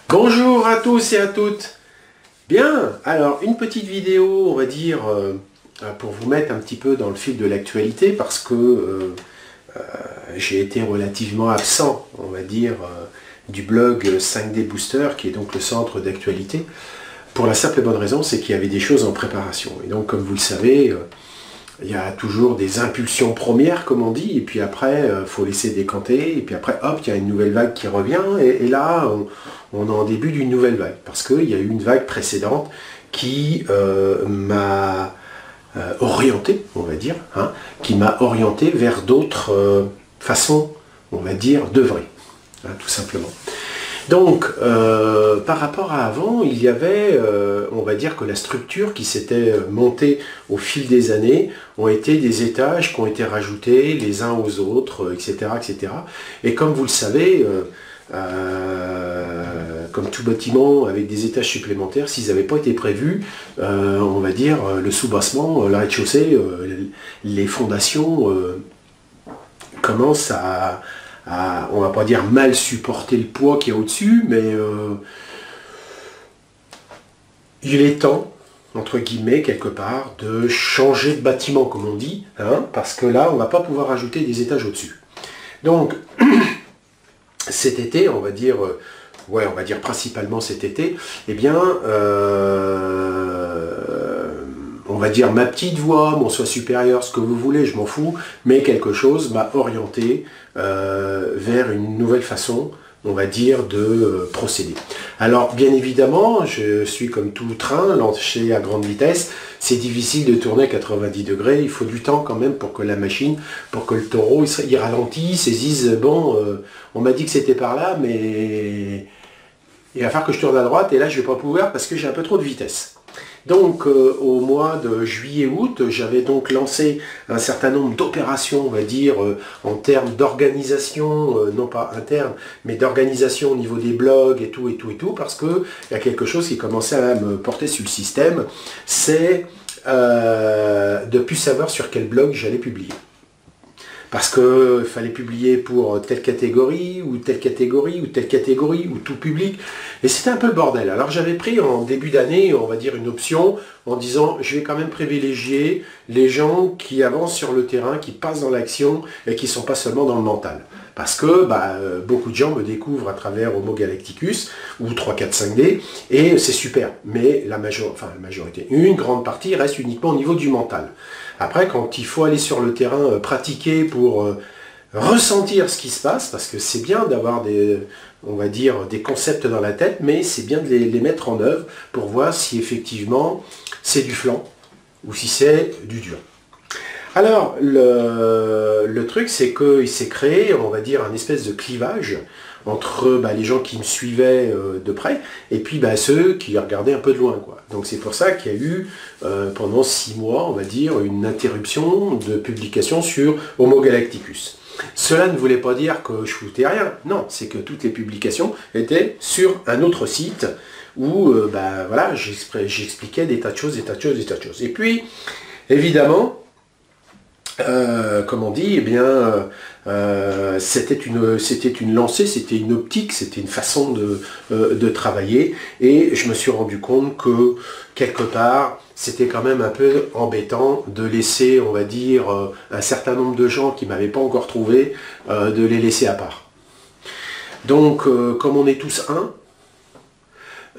Bonjour à tous et à toutes. Bien, alors une petite vidéo, on va dire, pour vous mettre un petit peu dans le fil de l'actualité, parce que j'ai été relativement absent, on va dire, du blog 5D Booster, qui est donc le centre d'actualité, pour la simple et bonne raison, c'est qu'il y avait des choses en préparation. Et donc, comme vous le savez, il y a toujours des impulsions premières, comme on dit, et puis après, il faut laisser décanter, et puis après, hop, il y a une nouvelle vague qui revient, et là, on est en début d'une nouvelle vague, parce qu'il y a eu une vague précédente qui m'a orienté, on va dire, qui m'a orienté vers d'autres façons, on va dire, d'œuvrer, tout simplement. Donc, par rapport à avant, il y avait, on va dire que la structure qui s'était montée au fil des années ont été des étages qui ont été rajoutés les uns aux autres, etc., etc. Et comme vous le savez, comme tout bâtiment avec des étages supplémentaires, s'ils n'avaient pas été prévus, on va dire, le soubassement, le rez-de-chaussée, les fondations commencent à, on va pas dire mal supporter le poids qu'il y a au-dessus, mais il est temps, entre guillemets, quelque part, de changer de bâtiment, comme on dit, parce que là, on ne va pas pouvoir ajouter des étages au-dessus. Donc, cet été, on va dire, on va dire principalement cet été, eh bien, on va dire ma petite voix, mon soi supérieur, ce que vous voulez, je m'en fous, mais quelque chose m'a orienté vers une nouvelle façon, on va dire, de procéder. Alors, bien évidemment, je suis comme tout train, lancé à grande vitesse, c'est difficile de tourner à 90 degrés, il faut du temps quand même pour que la machine, pour que le taureau, il ralentisse, saisisse, bon, on m'a dit que c'était par là, mais il va falloir que je tourne à droite, et là je ne vais pas pouvoir parce que j'ai un peu trop de vitesse. Donc au mois de juillet-août, j'avais donc lancé un certain nombre d'opérations, on va dire, en termes d'organisation, non pas interne, mais d'organisation au niveau des blogs et tout, parce qu'il y a quelque chose qui commençait à me porter sur le système, c'est de ne plus savoir sur quel blog j'allais publier. Parce qu'il fallait publier pour telle catégorie, ou telle catégorie, ou telle catégorie, ou tout public. Et c'était un peu le bordel. Alors j'avais pris en début d'année, on va dire, une option en disant, je vais quand même privilégier les gens qui avancent sur le terrain, qui passent dans l'action, et qui ne sont pas seulement dans le mental. Parce que beaucoup de gens me découvrent à travers Homo Galacticus, ou 3-4-5D, et c'est super. Mais la majorité, une grande partie reste uniquement au niveau du mental. Après, quand il faut aller sur le terrain, pratiquer pour ressentir ce qui se passe, parce que c'est bien d'avoir des, on va dire, des concepts dans la tête, mais c'est bien de les mettre en œuvre pour voir si effectivement c'est du flan ou si c'est du dur. Alors, le truc, c'est qu'il s'est créé, on va dire, un espèce de clivage entre les gens qui me suivaient de près et puis ceux qui regardaient un peu de loin, quoi. Donc c'est pour ça qu'il y a eu pendant 6 mois, on va dire, une interruption de publication sur Homo Galacticus. Cela ne voulait pas dire que je foutais rien, non, c'est que toutes les publications étaient sur un autre site où voilà, j'expliquais des tas de choses, Et puis, évidemment, comme on dit, eh bien, c'était une lancée, c'était une optique, c'était une façon de travailler, et je me suis rendu compte que, quelque part, c'était quand même un peu embêtant de laisser, on va dire, un certain nombre de gens qui ne m'avaient pas encore trouvé, de les laisser à part. Donc, comme on est tous un,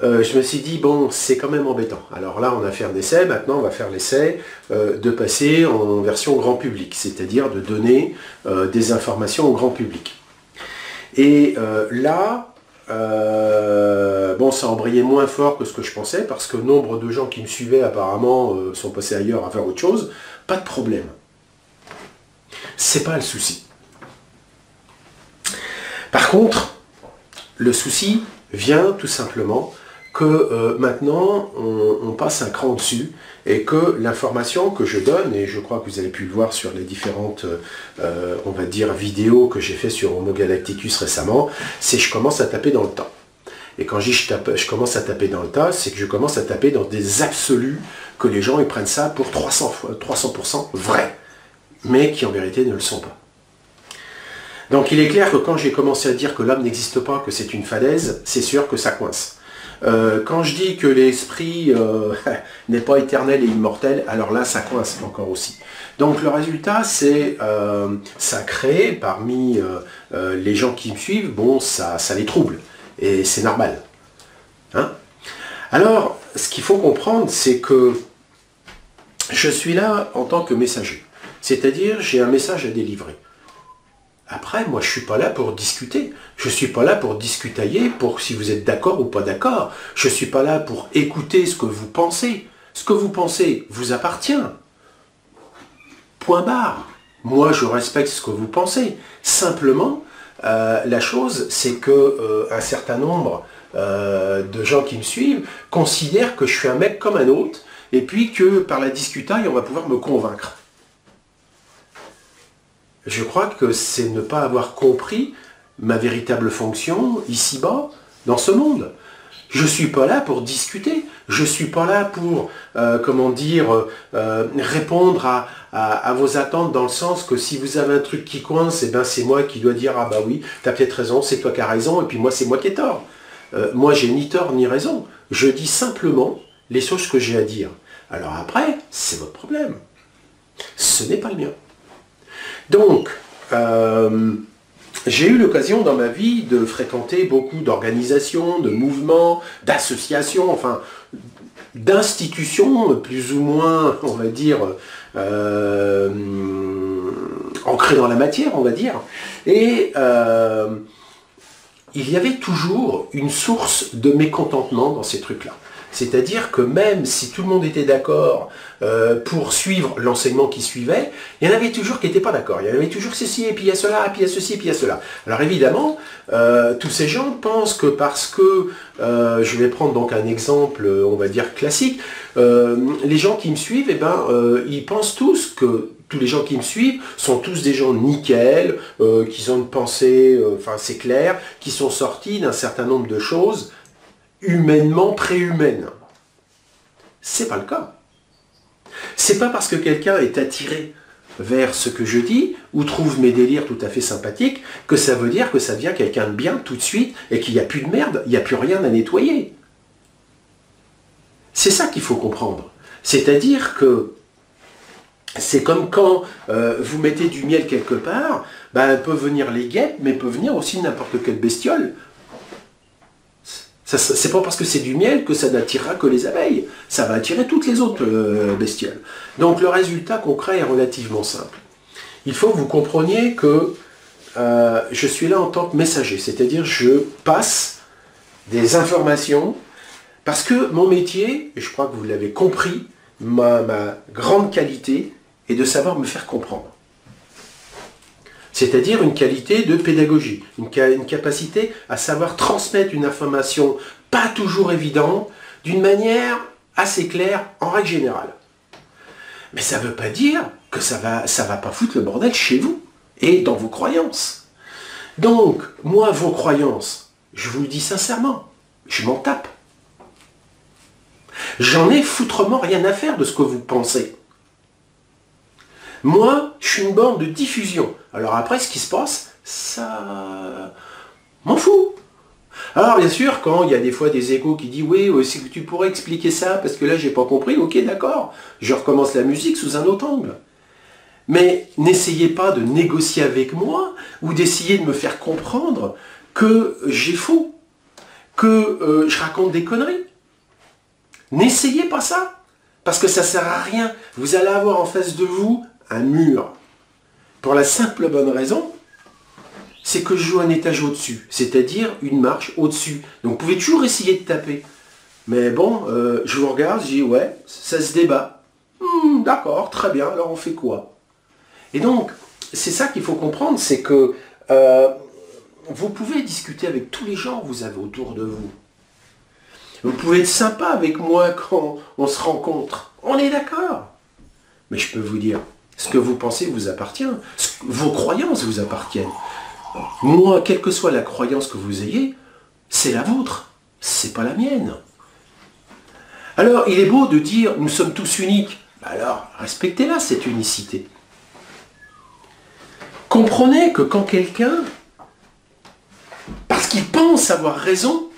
je me suis dit, bon, c'est quand même embêtant. Alors là, on a fait un essai, maintenant on va faire l'essai de passer en version grand public, c'est-à-dire de donner des informations au grand public. Et là, bon, ça a embrayé moins fort que ce que je pensais, parce que nombre de gens qui me suivaient apparemment sont passés ailleurs à faire autre chose. Pas de problème. C'est pas le souci. Par contre, le souci vient tout simplement que maintenant on passe un cran dessus et que l'information que je donne, et je crois que vous avez pu le voir sur les différentes on va dire vidéos que j'ai fait sur Homo Galacticus récemment, c'est que je commence à taper dans le tas. Et quand je dis je commence à taper dans le tas, c'est que je commence à taper dans des absolus, que les gens ils prennent ça pour 300% vrai, mais qui en vérité ne le sont pas. Donc il est clair que quand j'ai commencé à dire que l'homme n'existe pas, que c'est une falaise, c'est sûr que ça coince. Quand je dis que l'esprit n'est pas éternel et immortel, alors là ça coince encore aussi. Donc le résultat c'est, ça crée parmi les gens qui me suivent, bon ça les trouble, et c'est normal. Hein? Alors ce qu'il faut comprendre c'est que je suis là en tant que messager, c'est-à-dire j'ai un message à délivrer. Après, moi, je ne suis pas là pour discuter. Je ne suis pas là pour discutailler, pour si vous êtes d'accord ou pas d'accord. Je ne suis pas là pour écouter ce que vous pensez. Ce que vous pensez vous appartient. Point barre. Moi, je respecte ce que vous pensez. Simplement, la chose, c'est que un certain nombre de gens qui me suivent considèrent que je suis un mec comme un autre, et puis que par la discutaille, on va pouvoir me convaincre. Je crois que c'est ne pas avoir compris ma véritable fonction ici-bas, dans ce monde. Je ne suis pas là pour discuter, je ne suis pas là pour, comment dire, répondre à vos attentes dans le sens que si vous avez un truc qui coince, eh ben c'est moi qui dois dire « Ah bah oui, tu as peut-être raison, c'est toi qui as raison, et puis moi c'est moi qui ai tort. » Moi j'ai ni tort ni raison, je dis simplement les choses que j'ai à dire. Alors après, c'est votre problème. Ce n'est pas le mien. Donc, j'ai eu l'occasion dans ma vie de fréquenter beaucoup d'organisations, de mouvements, d'associations, enfin, d'institutions plus ou moins, on va dire, ancrées dans la matière, on va dire. Et il y avait toujours une source de mécontentement dans ces trucs-là. C'est-à-dire que même si tout le monde était d'accord pour suivre l'enseignement qui suivait, il y en avait toujours qui n'étaient pas d'accord. Il y en avait toujours ceci, et puis il y a cela, et puis il y a ceci, et puis il y a cela. Alors évidemment, tous ces gens pensent que parce que, je vais prendre donc un exemple, on va dire classique, les gens qui me suivent, eh ben, ils pensent tous que tous les gens qui me suivent sont tous des gens nickel, qui ont une pensée, enfin c'est clair, qui sont sortis d'un certain nombre de choses, humainement préhumaine. C'est pas le cas. C'est pas parce que quelqu'un est attiré vers ce que je dis ou trouve mes délires tout à fait sympathiques que ça veut dire que ça devient quelqu'un de bien tout de suite et qu'il n'y a plus de merde, il n'y a plus rien à nettoyer. C'est ça qu'il faut comprendre. C'est-à-dire que c'est comme quand vous mettez du miel quelque part, ben, peut venir les guêpes, mais peut venir aussi n'importe quelle bestiole. C'est pas parce que c'est du miel que ça n'attirera que les abeilles. Ça va attirer toutes les autres bestioles. Donc le résultat concret est relativement simple. Il faut que vous compreniez que je suis là en tant que messager. C'est-à-dire je passe des informations parce que mon métier, et je crois que vous l'avez compris, ma grande qualité est de savoir me faire comprendre. C'est-à-dire une qualité de pédagogie, une capacité à savoir transmettre une information pas toujours évidente, d'une manière assez claire, en règle générale. Mais ça ne veut pas dire que ça va pas foutre le bordel chez vous et dans vos croyances. Donc, moi, vos croyances, je vous le dis sincèrement, je m'en tape. J'en ai foutrement rien à faire de ce que vous pensez. Moi, je suis une borne de diffusion. Alors après, ce qui se passe, ça m'en fout. Alors bien sûr, quand il y a des fois des échos qui disent oui, si tu pourrais expliquer ça, parce que là, j'ai pas compris, ok, d'accord, je recommence la musique sous un autre angle. Mais n'essayez pas de négocier avec moi ou d'essayer de me faire comprendre que j'ai faux, que je raconte des conneries. N'essayez pas ça, parce que ça ne sert à rien. Vous allez avoir en face de vous un mur. Pour la simple bonne raison, c'est que je joue un étage au-dessus, c'est-à-dire une marche au-dessus. Donc vous pouvez toujours essayer de taper. Mais bon, je vous regarde, je dis ouais, ça se débat. D'accord, très bien, alors on fait quoi? Et donc, c'est ça qu'il faut comprendre, c'est que vous pouvez discuter avec tous les gens que vous avez autour de vous. Vous pouvez être sympa avec moi quand on se rencontre. On est d'accord. Mais je peux vous dire, ce que vous pensez vous appartient. Vos croyances vous appartiennent. Moi, quelle que soit la croyance que vous ayez, c'est la vôtre. C'est pas la mienne. Alors, il est beau de dire, nous sommes tous uniques. Alors, respectez-la, cette unicité. Comprenez que quand quelqu'un, parce qu'il pense avoir raison,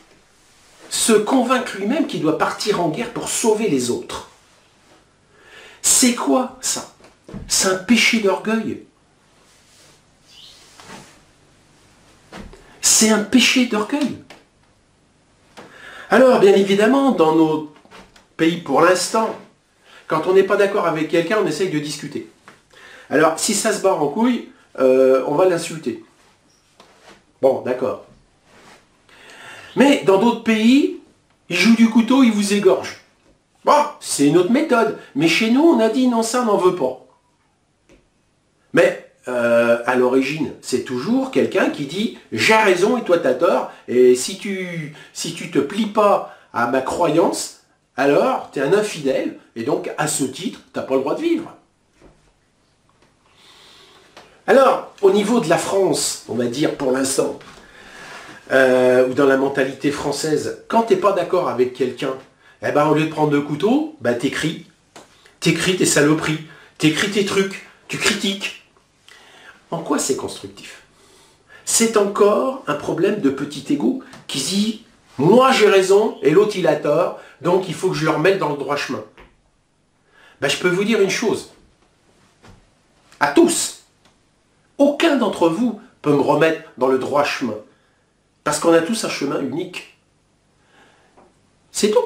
se convainc lui-même qu'il doit partir en guerre pour sauver les autres. C'est quoi ça? C'est un péché d'orgueil. C'est un péché d'orgueil. Alors, bien évidemment, dans nos pays, pour l'instant, quand on n'est pas d'accord avec quelqu'un, on essaye de discuter. Alors, si ça se barre en couille, on va l'insulter. Bon, d'accord. Mais dans d'autres pays, ils jouent du couteau, ils vous égorgent. Bon, c'est une autre méthode. Mais chez nous, on a dit non, ça, on n'en veut pas. Mais à l'origine, c'est toujours quelqu'un qui dit « j'ai raison et toi t'as tort, et si tu te plies pas à ma croyance, alors tu es un infidèle, et donc à ce titre, tu n'as pas le droit de vivre. » Alors, au niveau de la France, on va dire pour l'instant, ou dans la mentalité française, quand tu n'es pas d'accord avec quelqu'un, eh ben, au lieu de prendre le couteau, ben, t'écris tes saloperies, t'écris tes trucs, tu critiques. En quoi c'est constructif? C'est encore un problème de petit égo qui dit « moi j'ai raison et l'autre il a tort, donc il faut que je le remette dans le droit chemin ». Ben, je peux vous dire une chose, à tous, aucun d'entre vous peut me remettre dans le droit chemin, parce qu'on a tous un chemin unique. C'est tout.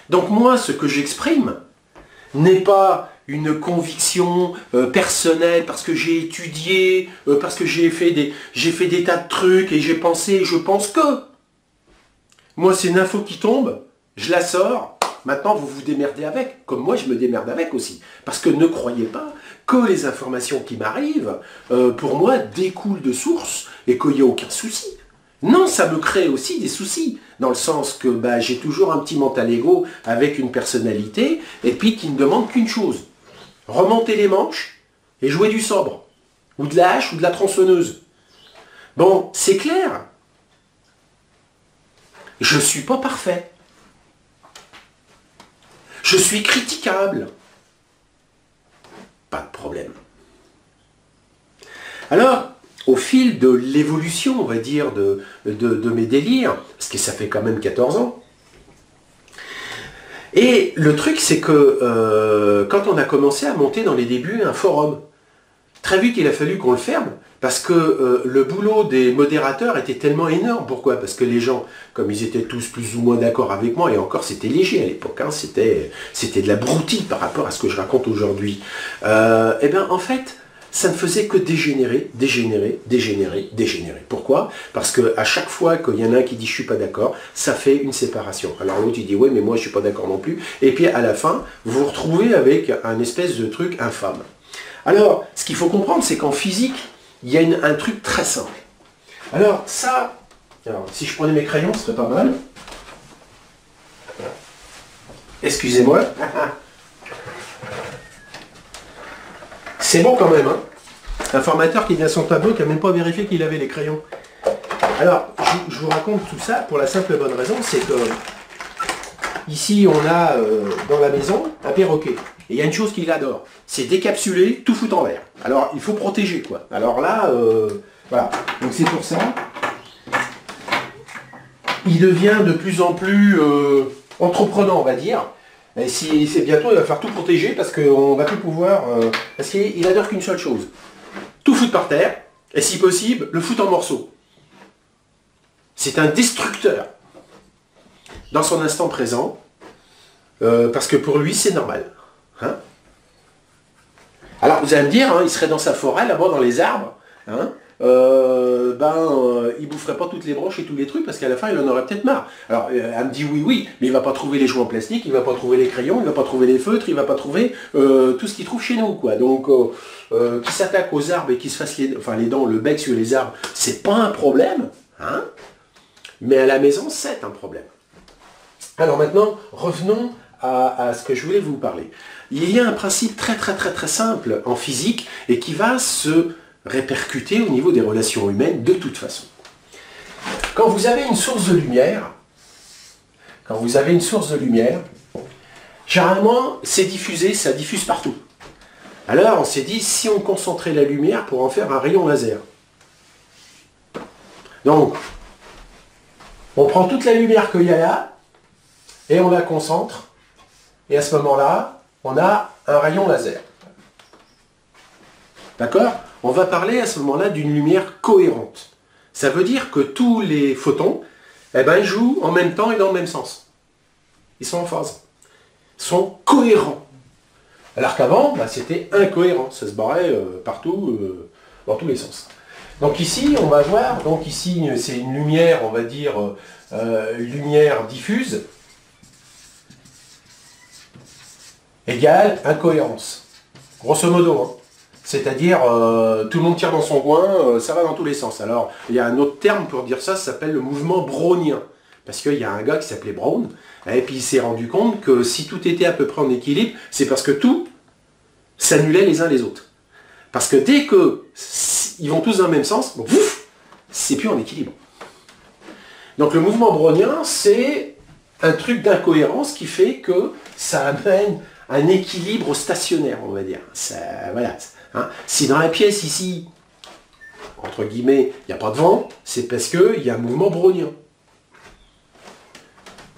Donc moi, ce que j'exprime n'est pas une conviction personnelle, parce que j'ai étudié, parce que j'ai fait des tas de trucs, et j'ai pensé, et je pense que. Moi, c'est une info qui tombe, je la sors, maintenant vous vous démerdez avec, comme moi je me démerde avec aussi. Parce que ne croyez pas que les informations qui m'arrivent, pour moi, découlent de sources, et qu'il n'y a aucun souci. Non, ça me crée aussi des soucis, dans le sens que bah, j'ai toujours un petit mental égo avec une personnalité, et puis qui ne demande qu'une chose, remonter les manches et jouer du sabre, ou de la hache, ou de la tronçonneuse. Bon, c'est clair. Je ne suis pas parfait. Je suis critiquable. Pas de problème. Alors, au fil de l'évolution, on va dire, de mes délires, parce que ça fait quand même 14 ans, et le truc, c'est que quand on a commencé à monter dans les débuts un forum, très vite il a fallu qu'on le ferme, parce que le boulot des modérateurs était tellement énorme. Pourquoi? Parce que les gens, comme ils étaient tous plus ou moins d'accord avec moi, et encore c'était léger à l'époque, hein, c'était de la broutille par rapport à ce que je raconte aujourd'hui, et bien en fait, ça ne faisait que dégénérer, dégénérer, dégénérer, dégénérer. Pourquoi? Parce qu'à chaque fois qu'il y en a un qui dit « je suis pas d'accord », ça fait une séparation. Alors l'autre il dit « ouais mais moi je suis pas d'accord non plus ». Et puis à la fin, vous vous retrouvez avec un espèce de truc infâme. Alors, ce qu'il faut comprendre, c'est qu'en physique, il y a un truc très simple. Alors ça, alors, si je prenais mes crayons, ce serait pas mal. Excusez-moi. C'est bon quand même, hein. Un formateur qui vient à son tableau, qui n'a même pas vérifié qu'il avait les crayons. Alors, je vous raconte tout ça pour la simple et bonne raison, c'est que ici on a dans la maison un perroquet. Et il y a une chose qu'il adore, c'est décapsuler, tout foutre en l'air. Alors il faut protéger quoi. Alors là, voilà. Donc c'est pour ça. Il devient de plus en plus entreprenant, on va dire. Et si c'est bientôt, il va falloir tout protéger parce qu'on va plus pouvoir. Parce qu'il adore qu'une seule chose. Tout foutre par terre, et si possible, le foutre en morceaux. C'est un destructeur dans son instant présent, parce que pour lui, c'est normal. Hein? Alors, vous allez me dire, hein, il serait dans sa forêt, là-bas, dans les arbres, hein, il boufferait pas toutes les branches et tous les trucs, parce qu'à la fin, il en aurait peut-être marre. Alors, elle me dit oui, mais il va pas trouver les jouets en plastique, il va pas trouver les crayons, il va pas trouver les feutres, il va pas trouver tout ce qu'il trouve chez nous, quoi. Donc, qui s'attaque aux arbres et qui se fasse les dents, le bec sur les arbres, c'est pas un problème, hein, mais à la maison, c'est un problème. Alors maintenant, revenons à ce que je voulais vous parler. Il y a un principe très simple en physique et qui va se répercuter au niveau des relations humaines de toute façon. Quand vous avez une source de lumière, généralement c'est diffusé, ça diffuse partout. Alors on s'est dit, si on concentrait la lumière pour en faire un rayon laser. Donc, on prend toute la lumière qu'il y a là, et on la concentre, et à ce moment-là, on a un rayon laser. D'accord? On va parler à ce moment-là d'une lumière cohérente. Ça veut dire que tous les photons, eh ben, ils jouent en même temps et dans le même sens. Ils sont en phase. Ils sont cohérents. Alors qu'avant, bah, c'était incohérent. Ça se barrait partout, dans tous les sens. Donc ici, on va voir, donc ici, c'est une lumière, on va dire, lumière diffuse, égale incohérence. Grosso modo, hein. C'est-à-dire, tout le monde tire dans son coin, ça va dans tous les sens. Alors, il y a un autre terme pour dire ça, ça s'appelle le mouvement brownien. Parce qu'il y a un gars qui s'appelait Brown, et puis il s'est rendu compte que si tout était à peu près en équilibre, c'est parce que tout s'annulait les uns les autres. Parce que dès que ils vont tous dans le même sens, c'est plus en équilibre. Donc le mouvement brownien, c'est un truc d'incohérence qui fait que ça amène un équilibre stationnaire, on va dire. Ça, voilà. Hein. Si dans la pièce ici, entre guillemets, il n'y a pas de vent, c'est parce qu'il y a un mouvement brownien.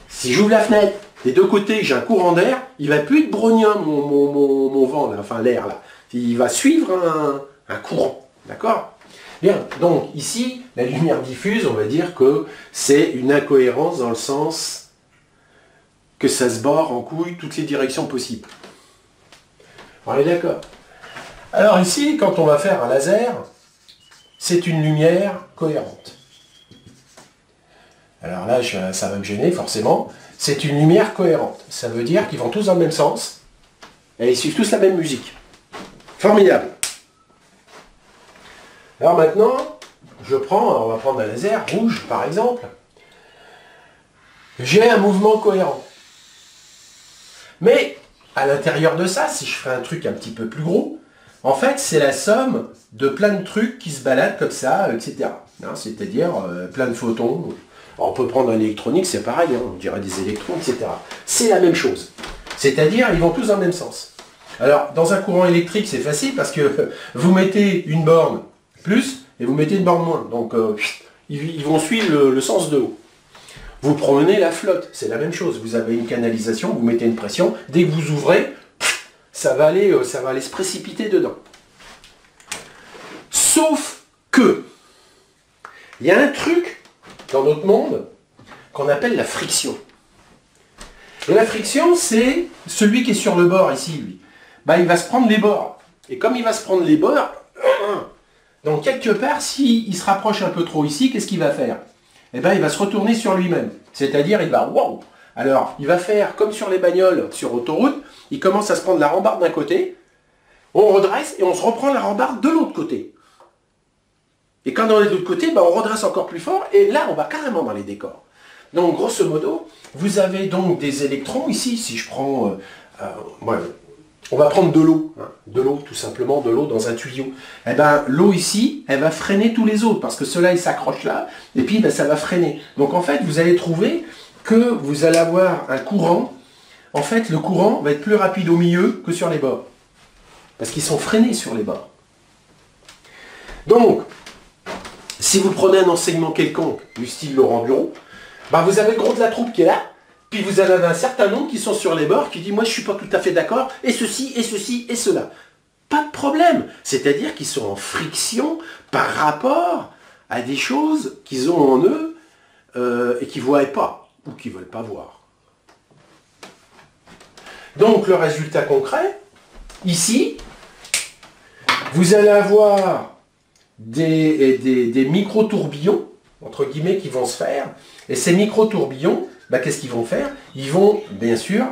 Si j'ouvre la fenêtre, des deux côtés, j'ai un courant d'air, il ne va plus être brownien mon vent, là, enfin l'air là. Il va suivre un courant. D'accord? Bien, donc ici, la lumière diffuse, on va dire que c'est une incohérence dans le sens que ça se barre en couille toutes les directions possibles. On est d'accord? Alors ici, quand on va faire un laser, c'est une lumière cohérente. Alors là, ça va me gêner forcément. C'est une lumière cohérente. Ça veut dire qu'ils vont tous dans le même sens et ils suivent tous la même musique. Formidable. Alors maintenant, on va prendre un laser rouge par exemple. J'ai un mouvement cohérent. Mais à l'intérieur de ça, si je fais un truc un petit peu plus gros, en fait c'est la somme de plein de trucs qui se baladent comme ça, etc. Hein, c'est-à-dire plein de photons. Alors, on peut prendre un électronique, c'est pareil, hein, on dirait des électrons, etc. C'est la même chose. C'est-à-dire ils vont tous dans le même sens. Alors dans un courant électrique c'est facile parce que vous mettez une borne plus et vous mettez une borne moins. Donc ils vont suivre le sens de l'eau. Vous promenez la flotte, c'est la même chose. Vous avez une canalisation, vous mettez une pression, dès que vous ouvrez, ça va aller se précipiter dedans. Sauf que, il y a un truc dans notre monde qu'on appelle la friction. Et la friction, c'est celui qui est sur le bord ici, lui. Bah, il va se prendre les bords. Et comme il va se prendre les bords, donc quelque part, s'il se rapproche un peu trop ici, qu'est-ce qu'il va faire? Eh bien, il va se retourner sur lui-même. C'est-à-dire, il va, wow! Alors, il va faire comme sur les bagnoles sur autoroute, il commence à se prendre la rambarde d'un côté, on redresse et on se reprend la rambarde de l'autre côté. Et quand on est de l'autre côté, ben, on redresse encore plus fort, et là, on va carrément dans les décors. Donc, grosso modo, vous avez donc des électrons ici, si je prends... on va prendre de l'eau, hein, de l'eau, tout simplement, de l'eau dans un tuyau. Eh ben, l'eau ici, elle va freiner tous les autres, parce que ceux-là, ils s'accrochent là, et puis ben, ça va freiner. Donc en fait, vous allez trouver que vous allez avoir un courant. En fait, le courant va être plus rapide au milieu que sur les bords. Parce qu'ils sont freinés sur les bords. Donc, si vous prenez un enseignement quelconque, du style Laurent Bureau, ben, vous avez le gros de la troupe qui est là, puis vous en avez un certain nombre qui sont sur les bords, qui disent « moi je ne suis pas tout à fait d'accord, et ceci, et ceci, et cela ». Pas de problème. C'est-à-dire qu'ils sont en friction par rapport à des choses qu'ils ont en eux et qu'ils ne voient pas, ou qu'ils ne veulent pas voir. Donc le résultat concret, ici, vous allez avoir des micro-tourbillons, entre guillemets, qui vont se faire, et ces micro-tourbillons, bah, qu'est-ce qu'ils vont faire? Ils vont, bien sûr,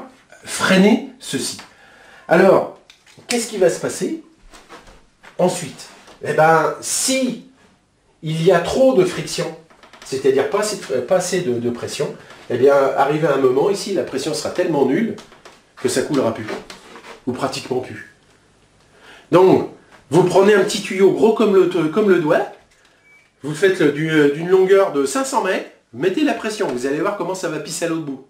freiner ceci. Alors, qu'est-ce qui va se passer ensuite? Eh bien, si il y a trop de friction, c'est-à-dire pas assez de pression, eh bien, arrivé à un moment, ici, la pression sera tellement nulle que ça coulera plus, ou pratiquement plus. Donc, vous prenez un petit tuyau gros comme le doigt, vous le faites d'une longueur de 500 mètres, mettez la pression, vous allez voir comment ça va pisser à l'autre bout.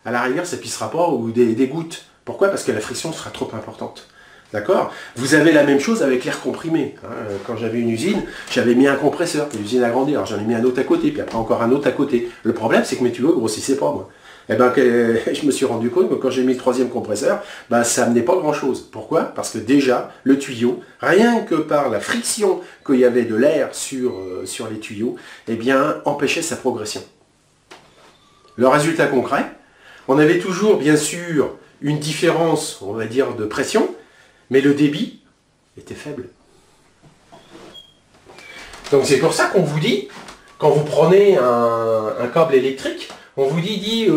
À la rigueur, ça ne pissera pas, ou des gouttes. Pourquoi? Parce que la friction sera trop importante. D'accord? Vous avez la même chose avec l'air comprimé. Hein. Quand j'avais une usine, j'avais mis un compresseur, l'usine a grandi, alors j'en ai mis un autre à côté, puis après encore un autre à côté. Le problème, c'est que mes tuyaux ne grossissaient pas, moi. Et ben, je me suis rendu compte que quand j'ai mis le troisième compresseur, ben, ça n'amenait pas grand-chose. Pourquoi? Parce que déjà, le tuyau, rien que par la friction qu'il y avait de l'air sur les tuyaux, eh bien, empêchait sa progression. Le résultat concret, on avait toujours, bien sûr, une différence, on va dire, de pression, mais le débit était faible. Donc c'est pour ça qu'on vous dit, quand vous prenez un câble électrique, on vous dit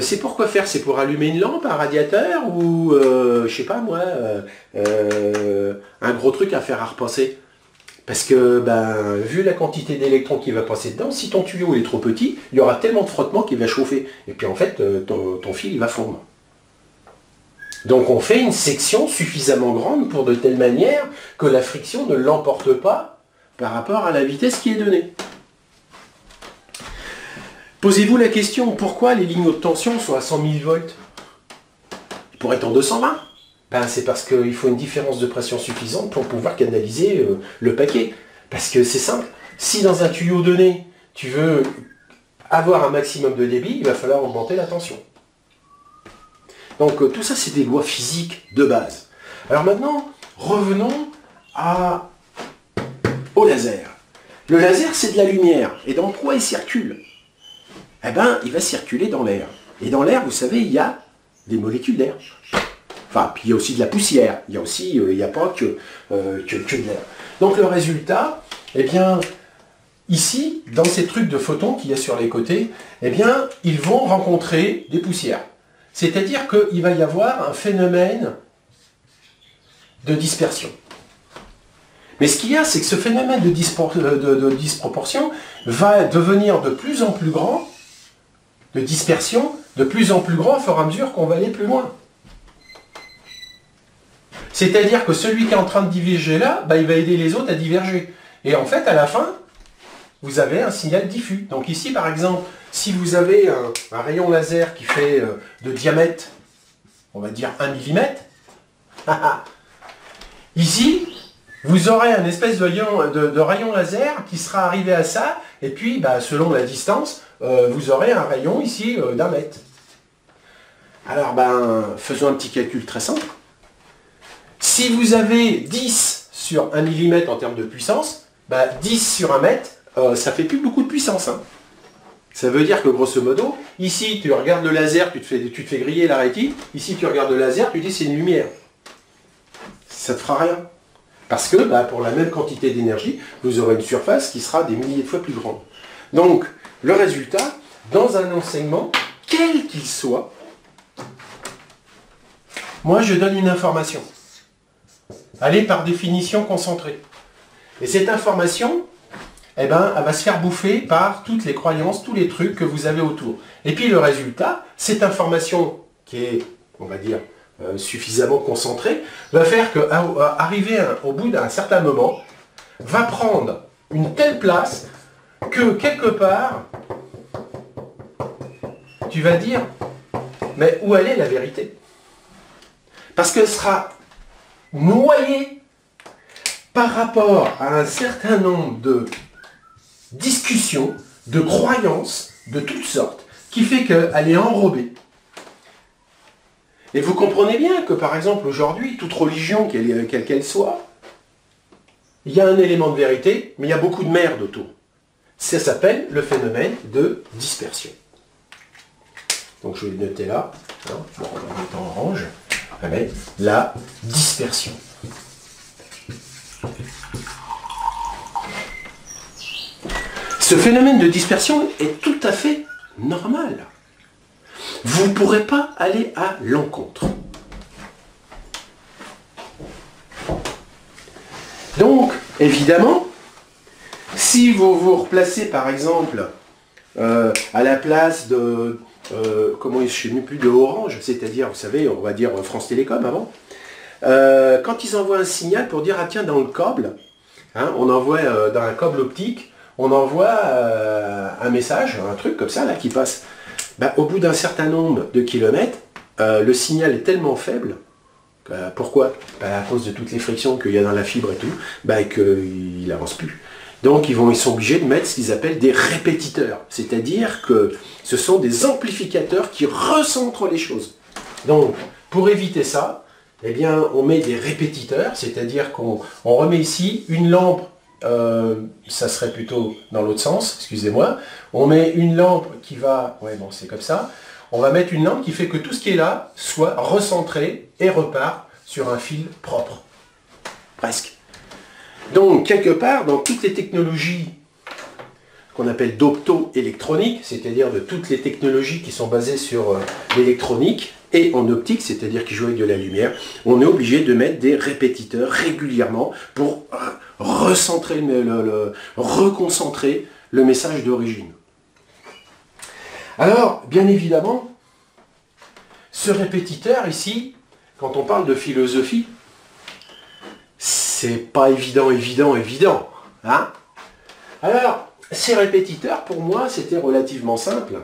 c'est pour quoi faire? C'est pour allumer une lampe, un radiateur ou, je sais pas moi, un gros truc à faire à repasser. Parce que, ben, vu la quantité d'électrons qui va passer dedans, si ton tuyau est trop petit, il y aura tellement de frottement qu'il va chauffer. Et puis en fait, ton fil il va fondre. Donc on fait une section suffisamment grande pour de telle manière que la friction ne l'emporte pas par rapport à la vitesse qui est donnée. Posez-vous la question, pourquoi les lignes haute tension sont à 100 000 volts? Ils pourraient être en 220. Ben, c'est parce qu'il faut une différence de pression suffisante pour pouvoir canaliser le paquet. Parce que c'est simple, si dans un tuyau donné, tu veux avoir un maximum de débit, il va falloir augmenter la tension. Donc tout ça, c'est des lois physiques de base. Alors maintenant, revenons au laser. Le laser, c'est de la lumière. Et dans quoi il circule? Eh bien, il va circuler dans l'air. Et dans l'air, vous savez, il y a des molécules d'air. Enfin, puis il y a aussi de la poussière. Il n'y a pas que de l'air. Donc le résultat, eh bien, ici, dans ces trucs de photons qu'il y a sur les côtés, eh bien, ils vont rencontrer des poussières. C'est-à-dire qu'il va y avoir un phénomène de dispersion. Mais ce qu'il y a, c'est que ce phénomène de disproportion va devenir de plus en plus grand, de dispersion, de plus en plus grand au fur et à mesure qu'on va aller plus loin. C'est-à-dire que celui qui est en train de diverger là, bah, il va aider les autres à diverger. Et en fait, à la fin, vous avez un signal diffus. Donc ici, par exemple, si vous avez un rayon laser qui fait de diamètre, on va dire 1 mm, ici, vous aurez un espèce de rayon laser qui sera arrivé à ça, et puis, bah, selon la distance, vous aurez un rayon ici d'1 mètre. Alors, ben, faisons un petit calcul très simple. Si vous avez 10 sur 1 mm en termes de puissance, bah 10 sur 1 mètre, ça fait plus beaucoup de puissance. Hein. Ça veut dire que grosso modo, ici tu regardes le laser, tu te fais griller la rétine, ici tu regardes le laser, tu dis c'est une lumière. Ça ne te fera rien. Parce que bah, pour la même quantité d'énergie, vous aurez une surface qui sera des milliers de fois plus grande. Donc le résultat, dans un enseignement, quel qu'il soit, moi je donne une information. Elle est par définition concentrée. Et cette information, eh ben, elle va se faire bouffer par toutes les croyances, tous les trucs que vous avez autour. Et puis le résultat, cette information qui est, on va dire, suffisamment concentrée, va faire qu'arriver au bout d'un certain moment, va prendre une telle place que quelque part, tu vas dire, mais où elle est la vérité? Parce qu'elle sera noyée par rapport à un certain nombre de discussions, de croyances, de toutes sortes, qui fait qu'elle est enrobée. Et vous comprenez bien que, par exemple, aujourd'hui, toute religion, quelle qu'elle soit, il y a un élément de vérité, mais il y a beaucoup de merde autour. Ça s'appelle le phénomène de dispersion. Donc je vais le noter là. Bon, on va le mettre en orange. Avec la dispersion. Ce phénomène de dispersion est tout à fait normal. Vous ne pourrez pas aller à l'encontre. Donc, évidemment, si vous vous replacez par exemple à la place de comment je ne sais plus, de Orange, c'est-à-dire, vous savez, on va dire France Télécom avant, quand ils envoient un signal pour dire, ah tiens, dans le câble, hein, on envoie dans un câble optique, on envoie un message, un truc comme ça, là, qui passe. Ben, au bout d'un certain nombre de kilomètres, le signal est tellement faible Pourquoi? À cause de toutes les frictions qu'il y a dans la fibre et tout, et qu'il n'avance plus. Donc ils sont obligés de mettre ce qu'ils appellent des répétiteurs. C'est-à-dire que ce sont des amplificateurs qui recentrent les choses. Donc pour éviter ça, eh bien, on met des répétiteurs, c'est-à-dire qu'on remet ici une lampe, ça serait plutôt dans l'autre sens, excusez-moi. On met une lampe qui va, ouais bon c'est comme ça, on va mettre une lampe qui fait que tout ce qui est là soit recentré et repart sur un fil propre. Presque. Donc, quelque part, dans toutes les technologies qu'on appelle d'optoélectronique, c'est-à-dire de toutes les technologies qui sont basées sur l'électronique et en optique, c'est-à-dire qui jouent avec de la lumière, on est obligé de mettre des répétiteurs régulièrement pour recentrer, reconcentrer le message d'origine. Alors, bien évidemment, ce répétiteur ici, quand on parle de philosophie, c'est pas évident. Hein? Alors, ces répétiteurs, pour moi, c'était relativement simple.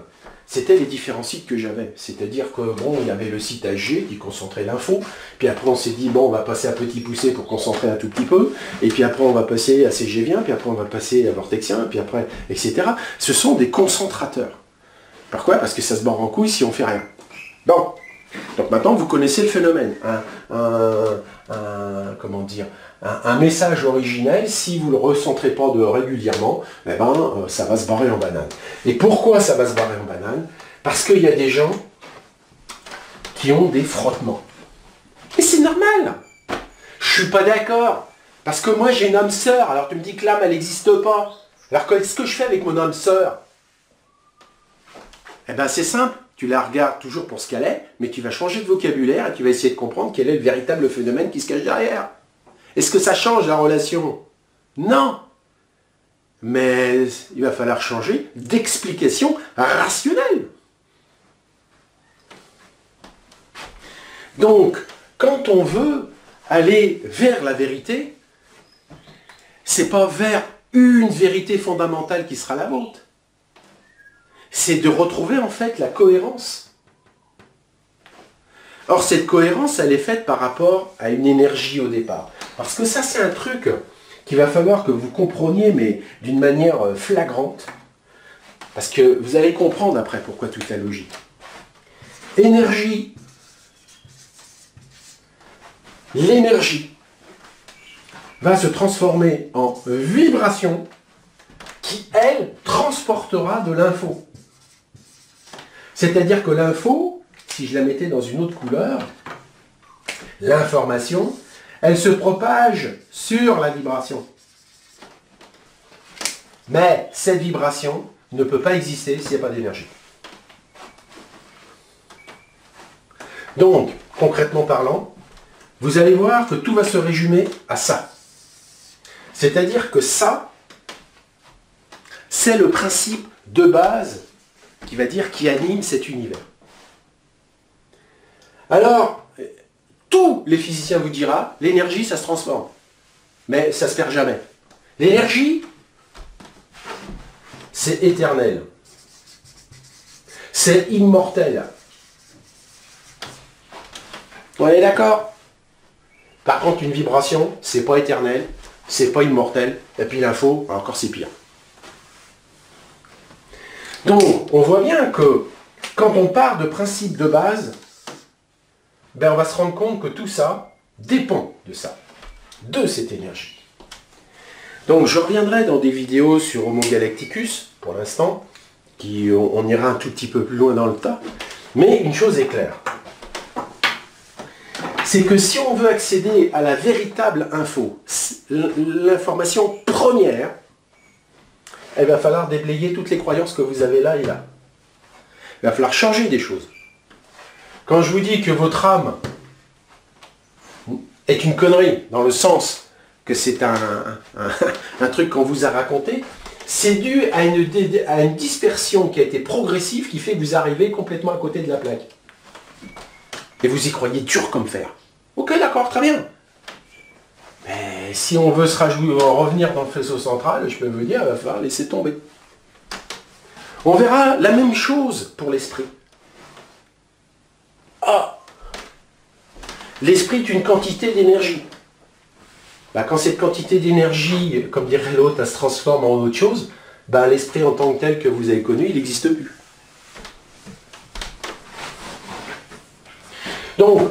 C'était les différents sites que j'avais. C'est-à-dire que, bon, il y avait le site HG qui concentrait l'info. Puis après, on s'est dit, bon, on va passer à Petit Poucet pour concentrer un tout petit peu. Et puis après, on va passer à CGVien. Puis après, on va passer à Vortexien. Puis après, etc. Ce sont des concentrateurs. Pourquoi? Parce que ça se barre en couille si on fait rien. Bon. Donc maintenant, vous connaissez le phénomène. Comment dire, un message originel, si vous ne le recentrez pas régulièrement, ça va se barrer en banane. Et pourquoi ça va se barrer en banane? Parce qu'il y a des gens qui ont des frottements. Et c'est normal. Je suis pas d'accord. Parce que moi, j'ai une âme sœur. Alors tu me dis que l'âme, elle n'existe pas. Alors qu'est-ce que je fais avec mon âme sœur? Eh bien, c'est simple. Tu la regardes toujours pour ce qu'elle est, mais tu vas changer de vocabulaire et tu vas essayer de comprendre quel est le véritable phénomène qui se cache derrière. Est-ce que ça change la relation? Non. Mais il va falloir changer d'explication rationnelle. Donc, quand on veut aller vers la vérité, c'est pas vers une vérité fondamentale qui sera la vôtre. C'est de retrouver en fait la cohérence. Or cette cohérence, elle est faite par rapport à une énergie au départ. Parce que ça, c'est un truc qu'il va falloir que vous compreniez, mais d'une manière flagrante. Parce que vous allez comprendre après pourquoi tout est logique. Énergie. L'énergie va se transformer en vibration qui, elle, transportera de l'info. C'est-à-dire que l'info, si je la mettais dans une autre couleur, l'information, elle se propage sur la vibration. Mais cette vibration ne peut pas exister s'il n'y a pas d'énergie. Donc, concrètement parlant, vous allez voir que tout va se résumer à ça. C'est-à-dire que ça, c'est le principe de base qui va dire qui anime cet univers. Alors, tous les physiciens vous diront, l'énergie, ça se transforme. Mais ça ne se perd jamais. L'énergie, c'est éternel. C'est immortel. On est d'accord? Par contre, une vibration, c'est pas éternel, c'est pas immortel, et puis l'info, encore c'est pire. Donc, on voit bien que quand on part de principes de base, on va se rendre compte que tout ça dépend de ça, de cette énergie. Donc, je reviendrai dans des vidéos sur Homo Galacticus, pour l'instant, on ira un tout petit peu plus loin dans le tas, mais une chose est claire. C'est que si on veut accéder à la véritable info, l'information première, il va falloir déblayer toutes les croyances que vous avez là et là. Il va falloir changer des choses. Quand je vous dis que votre âme est une connerie, dans le sens que c'est un truc qu'on vous a raconté, c'est dû à une dispersion qui a été progressive, qui fait que vous arrivez complètement à côté de la plaque. Et vous y croyez dur comme fer. Ok, d'accord, très bien. Mais si on veut revenir dans le faisceau central, je peux vous dire, il va falloir laisser tomber. On verra la même chose pour l'esprit. Ah! L'esprit est une quantité d'énergie. Bah, quand cette quantité d'énergie, comme dirait l'autre, elle se transforme en autre chose, bah, l'esprit en tant que tel que vous avez connu, il n'existe plus. Donc,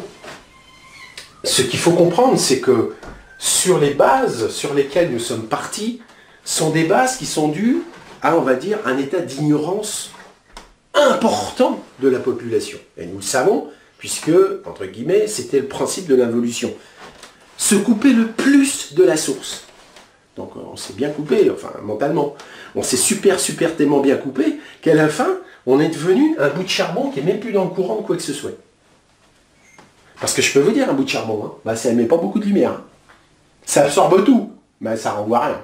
ce qu'il faut comprendre, c'est que sur les bases sur lesquelles nous sommes partis, sont des bases qui sont dues à, on va dire, un état d'ignorance important de la population. Et nous le savons, puisque, entre guillemets, c'était le principe de l'involution. Se couper le plus de la source. Donc on s'est bien coupé, enfin mentalement. On s'est super tellement bien coupé qu'à la fin, on est devenu un bout de charbon qui n'est même plus dans le courant de quoi que ce soit. Parce que je peux vous dire, un bout de charbon, hein, bah, ça n'émet pas beaucoup de lumière. Hein. Ça absorbe tout, mais ça renvoie rien.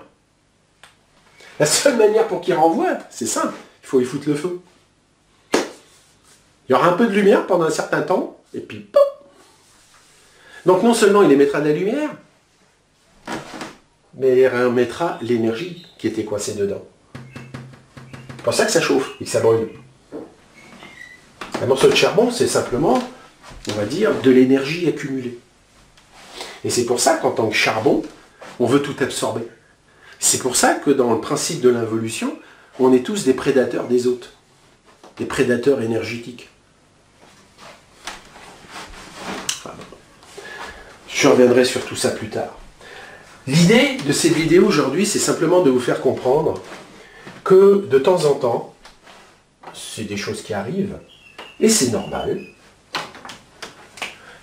La seule manière pour qu'il renvoie, c'est simple, il faut y foutre le feu. Il y aura un peu de lumière pendant un certain temps, et puis pop. Donc non seulement il émettra de la lumière, mais il remettra l'énergie qui était coincée dedans. C'est pour ça que ça chauffe et que ça brûle. Un morceau de charbon, c'est simplement, on va dire, de l'énergie accumulée. Et c'est pour ça qu'en tant que charbon, on veut tout absorber. C'est pour ça que dans le principe de l'involution, on est tous des prédateurs des autres. Des prédateurs énergétiques. Enfin, je reviendrai sur tout ça plus tard. L'idée de cette vidéo aujourd'hui, c'est simplement de vous faire comprendre que de temps en temps, c'est des choses qui arrivent, et c'est normal.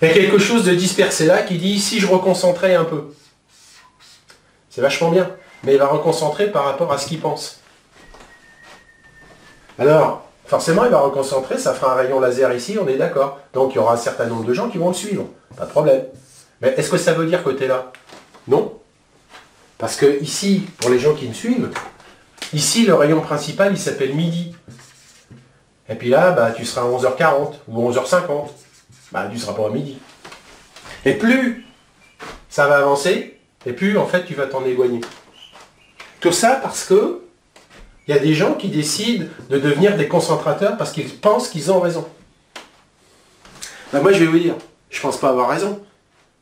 Il y a quelque chose de dispersé là qui dit, si je reconcentrais un peu, c'est vachement bien, mais il va reconcentrer par rapport à ce qu'il pense. Alors, forcément, il va reconcentrer, ça fera un rayon laser ici, on est d'accord. Donc, il y aura un certain nombre de gens qui vont le suivre, pas de problème. Mais est-ce que ça veut dire que tu es là? Non. Parce que ici, pour les gens qui me suivent, ici, le rayon principal, il s'appelle midi. Et puis là, bah, tu seras à 11h40 ou 11h50. Bah, tu ne seras pas à midi. Et plus ça va avancer, et plus, en fait, tu vas t'en éloigner. Tout ça parce que il y a des gens qui décident de devenir des concentrateurs parce qu'ils pensent qu'ils ont raison. Bah, moi, je vais vous dire, je ne pense pas avoir raison.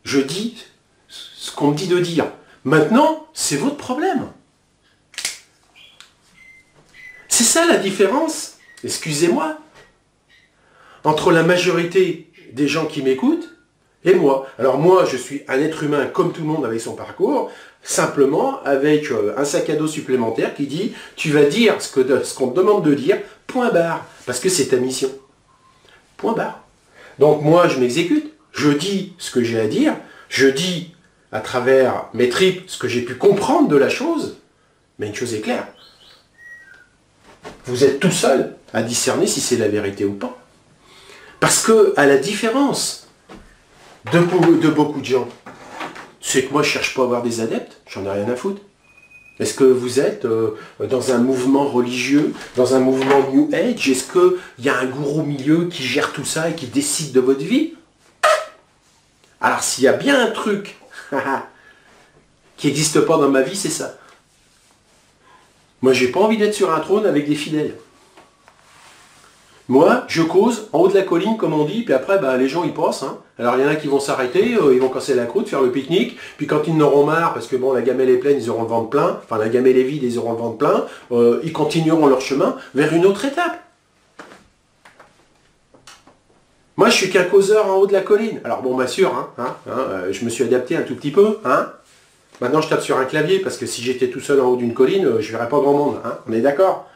Je dis ce qu'on me dit de dire. Maintenant, c'est votre problème. C'est ça la différence, excusez-moi, entre la majorité des gens qui m'écoutent et moi. Alors moi, je suis un être humain comme tout le monde avec son parcours, simplement avec un sac à dos supplémentaire qui dit « tu vas dire ce qu'on te demande de dire, point barre, parce que c'est ta mission. » Point barre. Donc moi, je m'exécute, je dis ce que j'ai à dire, je dis à travers mes tripes ce que j'ai pu comprendre de la chose, mais une chose est claire. Vous êtes tout seul à discerner si c'est la vérité ou pas. Parce que, à la différence de beaucoup de gens, c'est que moi je ne cherche pas à avoir des adeptes, j'en ai rien à foutre. Est-ce que vous êtes dans un mouvement religieux, dans un mouvement New Age? Est-ce qu'il y a un gourou au milieu qui gère tout ça et qui décide de votre vie? Alors s'il y a bien un truc qui n'existe pas dans ma vie, c'est ça. Moi, j'ai pas envie d'être sur un trône avec des fidèles. Moi, je cause en haut de la colline, comme on dit, puis après, bah, les gens, ils passent. Hein. Alors, il y en a qui vont s'arrêter, ils vont casser la croûte, faire le pique-nique, puis quand ils n'auront marre, parce que bon, la gamelle est pleine, ils auront le ventre plein, enfin, la gamelle est vide, ils auront le ventre plein, ils continueront leur chemin vers une autre étape. Moi, je suis qu'un causeur en haut de la colline. Alors, bon, bien sûr, je me suis adapté un tout petit peu, hein. Maintenant, je tape sur un clavier, parce que si j'étais tout seul en haut d'une colline, je ne verrais pas grand monde. Hein. On est d'accord?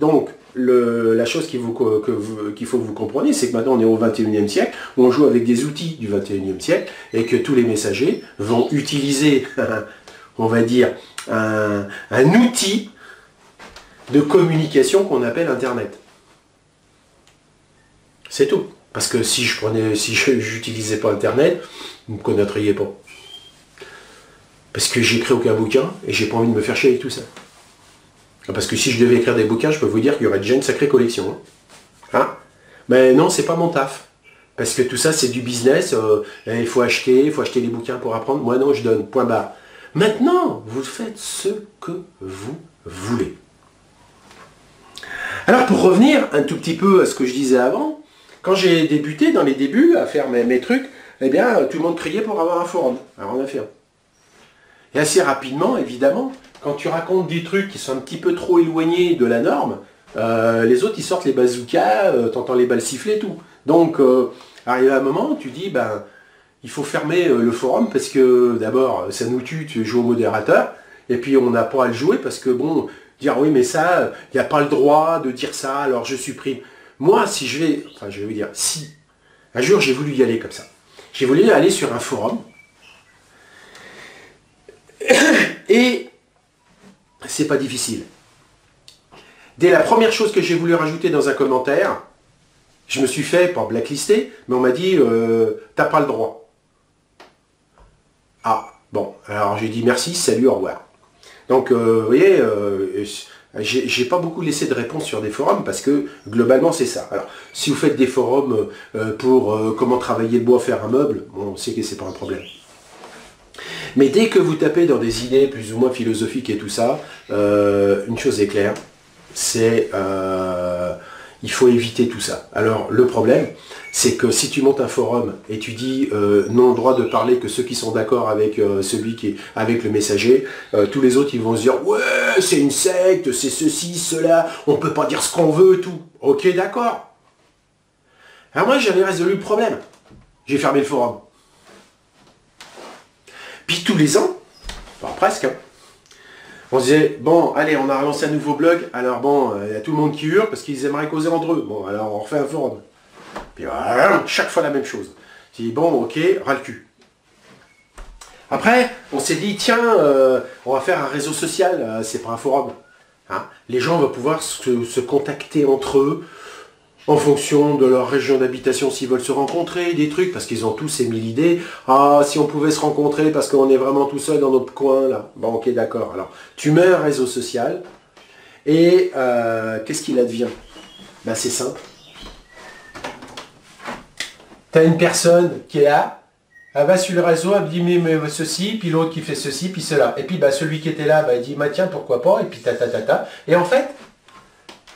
Donc, la chose qu'il faut que vous compreniez, c'est que maintenant, on est au 21e siècle, où on joue avec des outils du 21e siècle, et que tous les messagers vont utiliser, on va dire, un outil de communication qu'on appelle Internet. C'est tout. Parce que si je n'utilisais pas Internet, vous ne me connaîtriez pas. Parce que j'écris aucun bouquin et j'ai pas envie de me faire chier avec tout ça. Parce que si je devais écrire des bouquins, je peux vous dire qu'il y aurait déjà une sacrée collection. Hein? Mais non, c'est pas mon taf. Parce que tout ça, c'est du business. Il faut acheter les bouquins pour apprendre. Moi, non, je donne. Point barre. Maintenant, vous faites ce que vous voulez. Alors, pour revenir un tout petit peu à ce que je disais avant, quand j'ai débuté dans les débuts à faire mes trucs, eh bien, tout le monde criait pour avoir un forum. Alors on a fait un. Et assez rapidement, évidemment, quand tu racontes des trucs qui sont un petit peu trop éloignés de la norme, les autres, ils sortent les bazookas, t'entends les balles siffler et tout. Donc, arrivé à un moment, tu dis, ben, il faut fermer le forum parce que, d'abord, ça nous tue, tu joues au modérateur, et puis on n'a pas à le jouer parce que, bon, dire, oui, mais ça, il n'y a pas le droit de dire ça, alors je supprime. Moi, si je vais, enfin, je vais vous dire, si, un jour, j'ai voulu y aller comme ça. J'ai voulu aller sur un forum, et c'est pas difficile. Dès la première chose que j'ai voulu rajouter dans un commentaire, je me suis fait, pas blacklister, mais on m'a dit, t'as pas le droit. Ah, bon, alors j'ai dit merci, salut, au revoir. Donc, vous voyez, j'ai pas beaucoup laissé de réponses sur des forums parce que globalement c'est ça. Alors, si vous faites des forums pour comment travailler le bois, faire un meuble, bon, on sait que c'est pas un problème. Mais dès que vous tapez dans des idées plus ou moins philosophiques et tout ça, une chose est claire, c'est il faut éviter tout ça. Alors le problème, c'est que si tu montes un forum et tu dis n'ont le droit de parler que ceux qui sont d'accord avec celui qui est avec le messager, tous les autres ils vont se dire ouais c'est une secte, c'est ceci, cela, on peut pas dire ce qu'on veut, tout. Ok d'accord. Alors moi j'avais résolu le problème. J'ai fermé le forum. Puis tous les ans, enfin presque, hein, on se disait, bon, allez, on a relancé un nouveau blog, alors bon, il y a tout le monde qui hurle parce qu'ils aimeraient causer entre eux. Bon, alors on refait un forum. Puis chaque fois la même chose. J'ai dit, bon, ok, ras le cul. Après, on s'est dit, tiens, on va faire un réseau social, c'est pas un forum. Hein. Les gens vont pouvoir se contacter entre eux, en fonction de leur région d'habitation, s'ils veulent se rencontrer, des trucs, parce qu'ils ont tous émis l'idée, ah, si on pouvait se rencontrer parce qu'on est vraiment tout seul dans notre coin, là. Bon, ok, d'accord. Alors, tu mets un réseau social, et qu'est-ce qu'il advient? Ben, c'est simple. Tu as une personne qui est là, elle va sur le réseau, elle dit, mais ceci, puis l'autre qui fait ceci, puis cela. Et puis, ben, celui qui était là, ben, il dit, bah, tiens, pourquoi pas, et puis ta. Et en fait,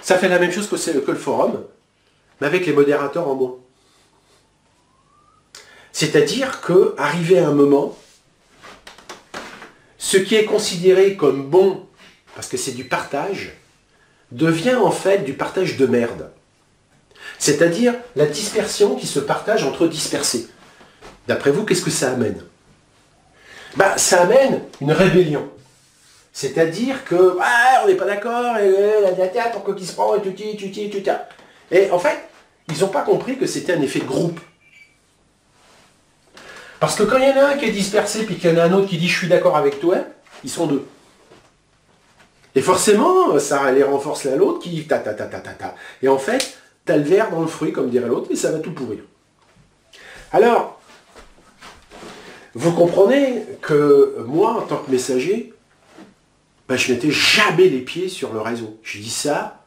ça fait la même chose que le forum, mais avec les modérateurs en moins. C'est-à-dire qu'arrivé à un moment, ce qui est considéré comme bon, parce que c'est du partage, devient en fait du partage de merde. C'est-à-dire la dispersion qui se partage entre dispersés. D'après vous, qu'est-ce que ça amène? Ben, ça amène une rébellion. C'est-à-dire que, ah, on n'est pas d'accord, pourquoi qui se prend, et tout. Et en fait, ils n'ont pas compris que c'était un effet de groupe. Parce que quand il y en a un qui est dispersé, puis qu'il y en a un autre qui dit je suis d'accord avec toi, ils sont deux. Et forcément, ça les renforce l'un l'autre, qui ta. Et en fait, tu as le verre dans le fruit, comme dirait l'autre, et ça va tout pourrir. Alors, vous comprenez que moi, en tant que messager, ben, je ne mettais jamais les pieds sur le réseau. Je dis ça,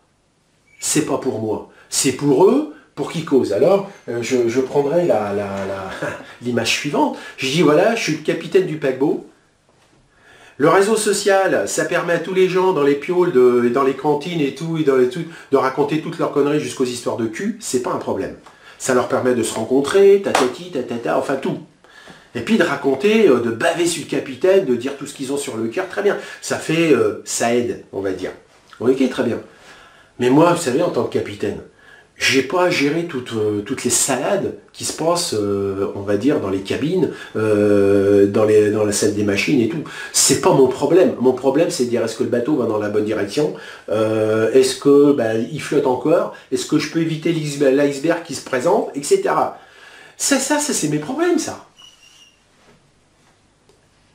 c'est pas pour moi. C'est pour eux, pour qu'ils causent. Alors, je prendrai l'image suivante. Je dis, voilà, je suis le capitaine du paquebot. Le réseau social, ça permet à tous les gens dans les pioles, dans les cantines et tout, de raconter toutes leurs conneries jusqu'aux histoires de cul. C'est pas un problème. Ça leur permet de se rencontrer, enfin tout. Et puis de raconter, de baver sur le capitaine, de dire tout ce qu'ils ont sur le cœur, très bien. Ça fait, ça aide, on va dire. Ok, très bien. Mais moi, vous savez, en tant que capitaine, j'ai pas à gérer toutes les salades qui se passent, on va dire, dans les cabines, dans la salle des machines et tout. C'est pas mon problème. Mon problème, c'est de dire, est-ce que le bateau va dans la bonne direction? Est-ce que il flotte encore? Est-ce que je peux éviter l'iceberg qui se présente? Etc. Ça, c'est mes problèmes, ça.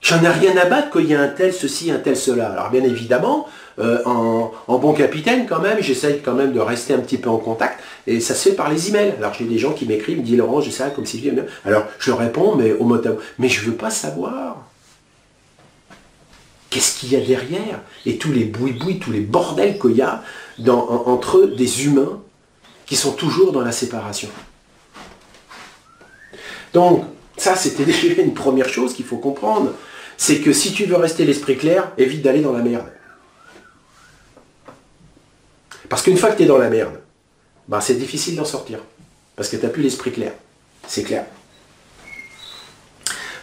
J'en ai rien à battre qu'il y ait un tel ceci, un tel cela. Alors bien évidemment, en bon capitaine quand même, j'essaye quand même de rester un petit peu en contact, et ça se fait par les emails. Alors j'ai des gens qui m'écrivent, me disent Laurent, j'ai ça comme si... Alors je réponds, mais au mot à mot. Mais je ne veux pas savoir. Qu'est-ce qu'il y a derrière? Et tous les boui-boui, tous les bordels qu'il y a entre des humains qui sont toujours dans la séparation. Donc, ça c'était déjà une première chose qu'il faut comprendre. C'est que si tu veux rester l'esprit clair, évite d'aller dans la merde. Parce qu'une fois que tu es dans la merde, c'est difficile d'en sortir. Parce que tu n'as plus l'esprit clair. C'est clair.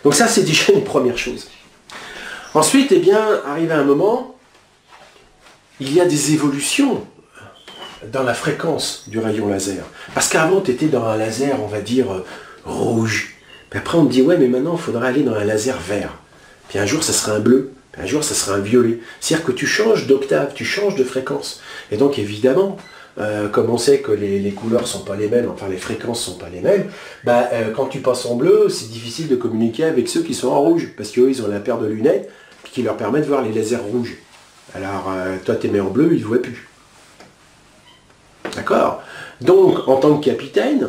Donc ça, c'est déjà une première chose. Ensuite, eh bien, arrive un moment, il y a des évolutions dans la fréquence du rayon laser. Parce qu'avant, tu étais dans un laser, on va dire, rouge. Puis après, on te dit, ouais, mais maintenant, il faudrait aller dans un laser vert. Puis un jour, ça sera un bleu. Puis un jour, ça sera un violet. C'est-à-dire que tu changes d'octave, tu changes de fréquence. Et donc, évidemment, comme on sait que les couleurs ne sont pas les mêmes, enfin les fréquences ne sont pas les mêmes, quand tu passes en bleu, c'est difficile de communiquer avec ceux qui sont en rouge, parce qu'eux, ils ont la paire de lunettes qui leur permet de voir les lasers rouges. Alors, toi, tu mets en bleu, ils ne voient plus. D'accord? Donc, en tant que capitaine,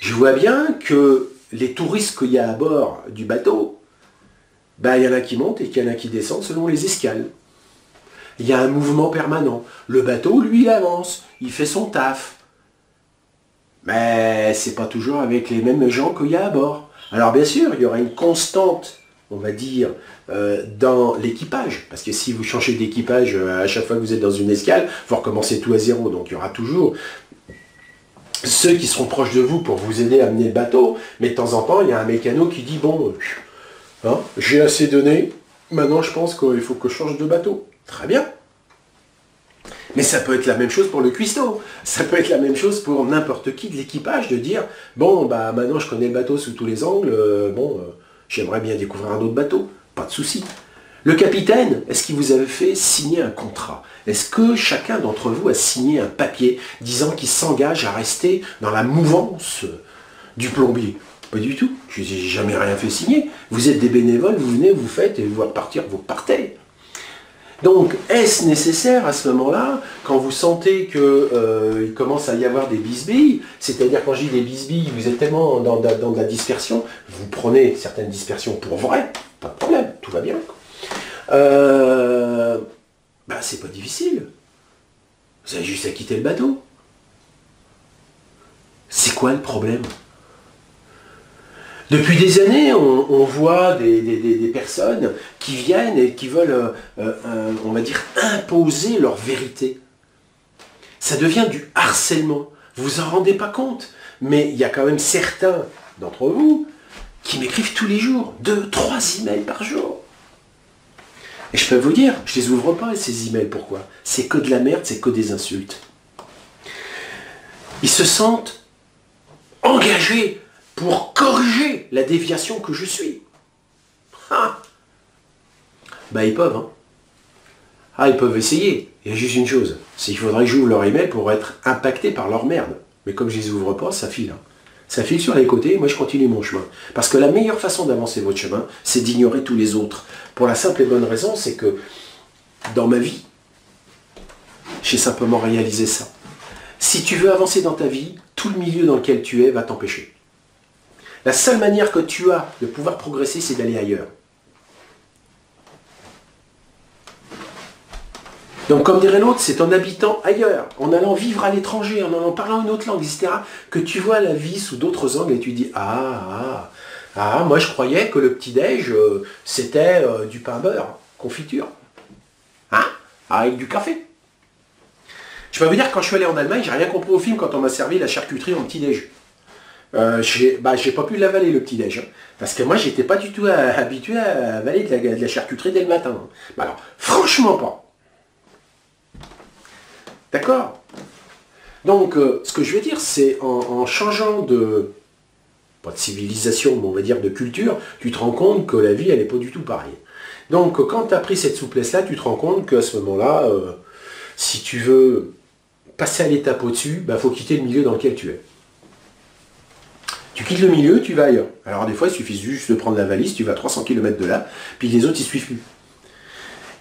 je vois bien que les touristes qu'il y a à bord du bateau, il y en a qui montent et il y en a qui descendent selon les escales. Il y a un mouvement permanent. Le bateau, lui, il avance. Il fait son taf. Mais c'est pas toujours avec les mêmes gens qu'il y a à bord. Alors bien sûr, il y aura une constante, on va dire, dans l'équipage. Parce que si vous changez d'équipage à chaque fois que vous êtes dans une escale, il faut recommencer tout à zéro. Donc il y aura toujours ceux qui seront proches de vous pour vous aider à amener le bateau. Mais de temps en temps, il y a un mécano qui dit, bon, j'ai assez donné, maintenant je pense qu'il faut que je change de bateau. Très bien. Mais ça peut être la même chose pour le cuistot. Ça peut être la même chose pour n'importe qui de l'équipage, de dire, bon, maintenant je connais le bateau sous tous les angles, j'aimerais bien découvrir un autre bateau. Pas de souci. Le capitaine, est-ce qu'il vous avait fait signer un contrat? Est-ce que chacun d'entre vous a signé un papier disant qu'il s'engage à rester dans la mouvance du plombier? Pas du tout. Je n'ai jamais rien fait signer. Vous êtes des bénévoles, vous venez, vous faites, et vous repartir, vous partez. Donc, est-ce nécessaire à ce moment-là, quand vous sentez qu'il commence à y avoir des bisbilles, c'est-à-dire quand je dis des bisbilles, vous êtes tellement dans de la dispersion, vous prenez certaines dispersions pour vrai, pas de problème, tout va bien. C'est pas difficile. Vous avez juste à quitter le bateau. C'est quoi le problème? Depuis des années, on voit des personnes qui viennent et qui veulent, on va dire, imposer leur vérité. Ça devient du harcèlement. Vous vous en rendez pas compte, mais il y a quand même certains d'entre vous qui m'écrivent tous les jours, 2, 3 emails par jour. Et je peux vous dire, je les ouvre pas ces emails, pourquoi? C'est que de la merde, c'est que des insultes. Ils se sentent engagés pour corriger la déviation que je suis. Ils peuvent. Ils peuvent essayer. Il y a juste une chose, c'est qu'il faudrait que j'ouvre leur email pour être impacté par leur merde. Mais comme je les ouvre pas, ça file. Ça file sur les côtés, moi je continue mon chemin. Parce que la meilleure façon d'avancer votre chemin, c'est d'ignorer tous les autres. Pour la simple et bonne raison, c'est que dans ma vie, j'ai simplement réalisé ça. Si tu veux avancer dans ta vie, tout le milieu dans lequel tu es va t'empêcher. La seule manière que tu as de pouvoir progresser, c'est d'aller ailleurs. Donc, comme dirait l'autre, c'est en habitant ailleurs, en allant vivre à l'étranger, en allant parler une autre langue, etc., que tu vois la vie sous d'autres angles et tu dis « moi je croyais que le petit-déj, c'était du pain beurre, confiture. Avec du café. » Je peux vous dire, quand je suis allé en Allemagne, j'ai rien compris au film quand on m'a servi la charcuterie en petit-déj. J'ai pas pu l'avaler le petit-déj. Parce que moi, j'étais pas du tout habitué à avaler de la charcuterie dès le matin. Alors, franchement pas. D'accord? Donc, ce que je veux dire, c'est en changeant de, pas de civilisation, mais on va dire de culture, tu te rends compte que la vie, elle n'est pas du tout pareille. Donc, quand tu as pris cette souplesse-là, tu te rends compte qu'à ce moment-là, si tu veux passer à l'étape au-dessus, faut quitter le milieu dans lequel tu es. Tu quittes le milieu, tu vas ailleurs. Alors des fois, il suffit juste de prendre la valise, tu vas à 300 km de là, puis les autres, ils ne suivent plus.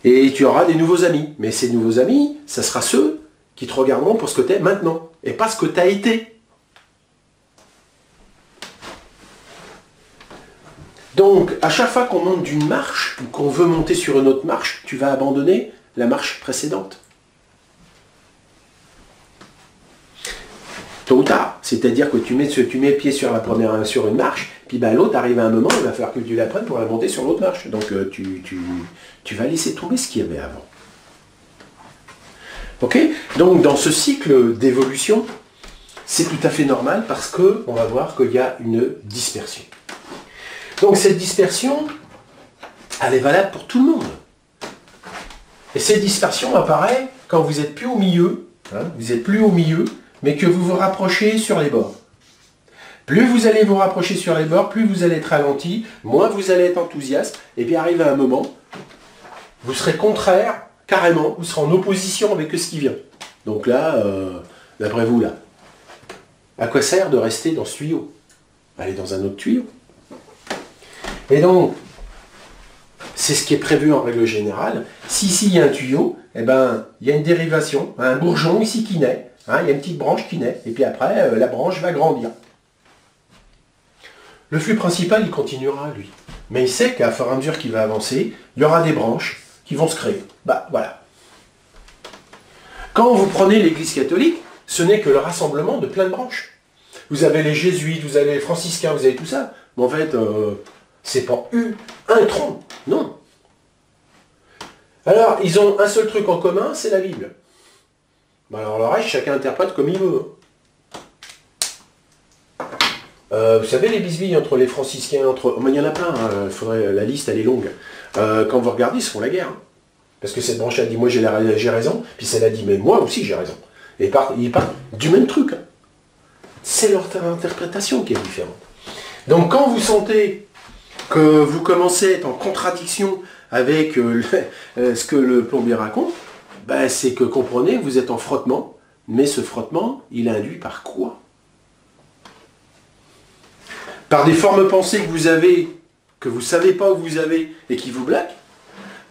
Et tu auras des nouveaux amis. Mais ces nouveaux amis, ça sera ceux qui te regarderont pour ce que tu es maintenant, et pas ce que tu as été. Donc, à chaque fois qu'on monte d'une marche, ou qu'on veut monter sur une autre marche, tu vas abandonner la marche précédente. Tôt ou tard. C'est-à-dire que tu mets le pied sur une marche, puis l'autre arrive à un moment, il va falloir que tu la prennes pour la monter sur l'autre marche. Donc tu vas laisser tomber ce qu'il y avait avant. Ok? Donc dans ce cycle d'évolution, c'est tout à fait normal parce qu'on va voir qu'il y a une dispersion. Donc cette dispersion, elle est valable pour tout le monde. Et cette dispersion apparaît quand vous êtes plus au milieu, hein, vous êtes plus au milieu, mais que vous vous rapprochez sur les bords. Plus vous allez vous rapprocher sur les bords, plus vous allez être ralenti, moins vous allez être enthousiaste, et puis arrive à un moment, vous serez contraire, carrément, vous serez en opposition avec ce qui vient. Donc là, d'après vous, là, à quoi sert de rester dans ce tuyau? Allez dans un autre tuyau. Et donc, c'est ce qui est prévu en règle générale. Si ici il y a un tuyau, eh ben, il y a une dérivation, un bourgeon ici qui naît, hein, il y a une petite branche qui naît, et puis après, la branche va grandir. Le flux principal, il continuera, lui. Mais il sait qu'à fur et à mesure qu'il va avancer, il y aura des branches qui vont se créer. Bah, voilà. Quand vous prenez l'Église catholique, ce n'est que le rassemblement de plein de branches. Vous avez les jésuites, vous avez les franciscains, vous avez tout ça. Mais en fait, c'est pas un tronc. Non. Alors, ils ont un seul truc en commun, c'est la Bible. Ben alors le reste, chacun interprète comme il veut. Vous savez, les bisbilles entre les franciscains, entre... Oh, il y en a plein, hein, la liste, elle est longue. Quand vous regardez, ils se font la guerre. Hein. Parce que cette branche a dit, moi j'ai raison, puis celle a dit, mais moi aussi j'ai raison. Et ils partent du même truc. Hein. C'est leur interprétation qui est différente. Donc quand vous sentez que vous commencez à être en contradiction avec ce que le plombier raconte, ben, c'est que comprenez, vous êtes en frottement, mais ce frottement, il est induit par quoi? Par des formes pensées que vous avez, que vous ne savez pas où vous avez et qui vous bloquent,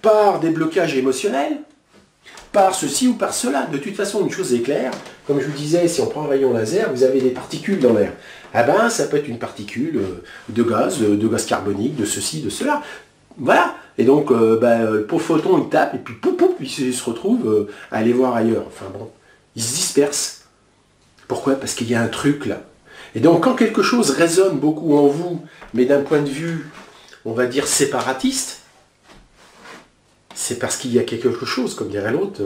par des blocages émotionnels, par ceci ou par cela. De toute façon, une chose est claire, comme je vous disais, si on prend un rayon laser, vous avez des particules dans l'air. Ah ben, ça peut être une particule de gaz carbonique, de ceci, de cela. Voilà. Et donc, le pauvre photon, il tape, et puis pouf, pouf, il se retrouve à aller voir ailleurs. Enfin bon, il se disperse. Pourquoi? Parce qu'il y a un truc là. Et donc, quand quelque chose résonne beaucoup en vous, mais d'un point de vue, on va dire, séparatiste, c'est parce qu'il y a quelque chose, comme dirait l'autre,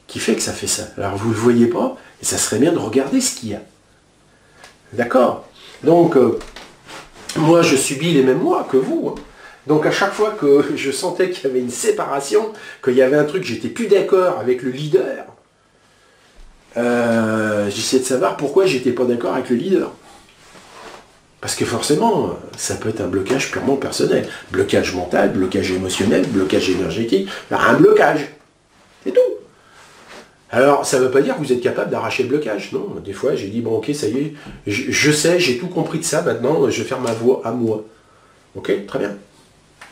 qui fait que ça fait ça. Alors, vous ne le voyez pas, et ça serait bien de regarder ce qu'il y a. D'accord? Donc, moi, je subis les mêmes moi que vous. Hein. Donc, à chaque fois que je sentais qu'il y avait une séparation, qu'il y avait un truc, j'étais plus d'accord avec le leader, j'essayais de savoir pourquoi j'étais pas d'accord avec le leader. Parce que forcément, ça peut être un blocage purement personnel. Blocage mental, blocage émotionnel, blocage énergétique, un blocage. C'est tout. Alors, ça ne veut pas dire que vous êtes capable d'arracher le blocage. Non, des fois, j'ai dit, bon, ok, ça y est, je sais, j'ai tout compris de ça, maintenant, je vais faire ma voix à moi. Ok, très bien.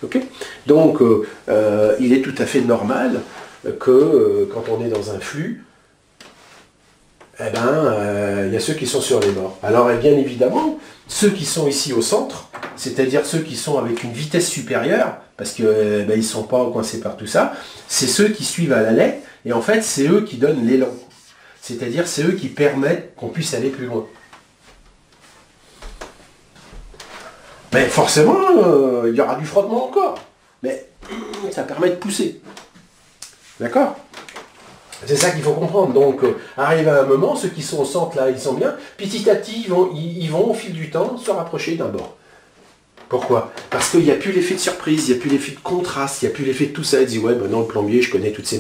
Ok. Donc, il est tout à fait normal que quand on est dans un flux, eh ben, il y a ceux qui sont sur les bords. Alors, bien évidemment, ceux qui sont ici au centre, c'est-à-dire ceux qui sont avec une vitesse supérieure, parce qu'ils ne sont pas coincés par tout ça, c'est ceux qui suivent à la lettre, et en fait, c'est eux qui donnent l'élan. C'est-à-dire, c'est eux qui permettent qu'on puisse aller plus loin. Mais forcément, il y aura du frottement encore. Mais ça permet de pousser. D'accord ? C'est ça qu'il faut comprendre. Donc, arrive à un moment, ceux qui sont au centre, là, ils sont bien. Petit à petit, ils vont au fil du temps, se rapprocher d'un bord. Pourquoi? Parce qu'il n'y a plus l'effet de surprise, il n'y a plus l'effet de contraste, il n'y a plus l'effet de tout ça. Il dit, ouais, maintenant le plombier, je connais toutes ces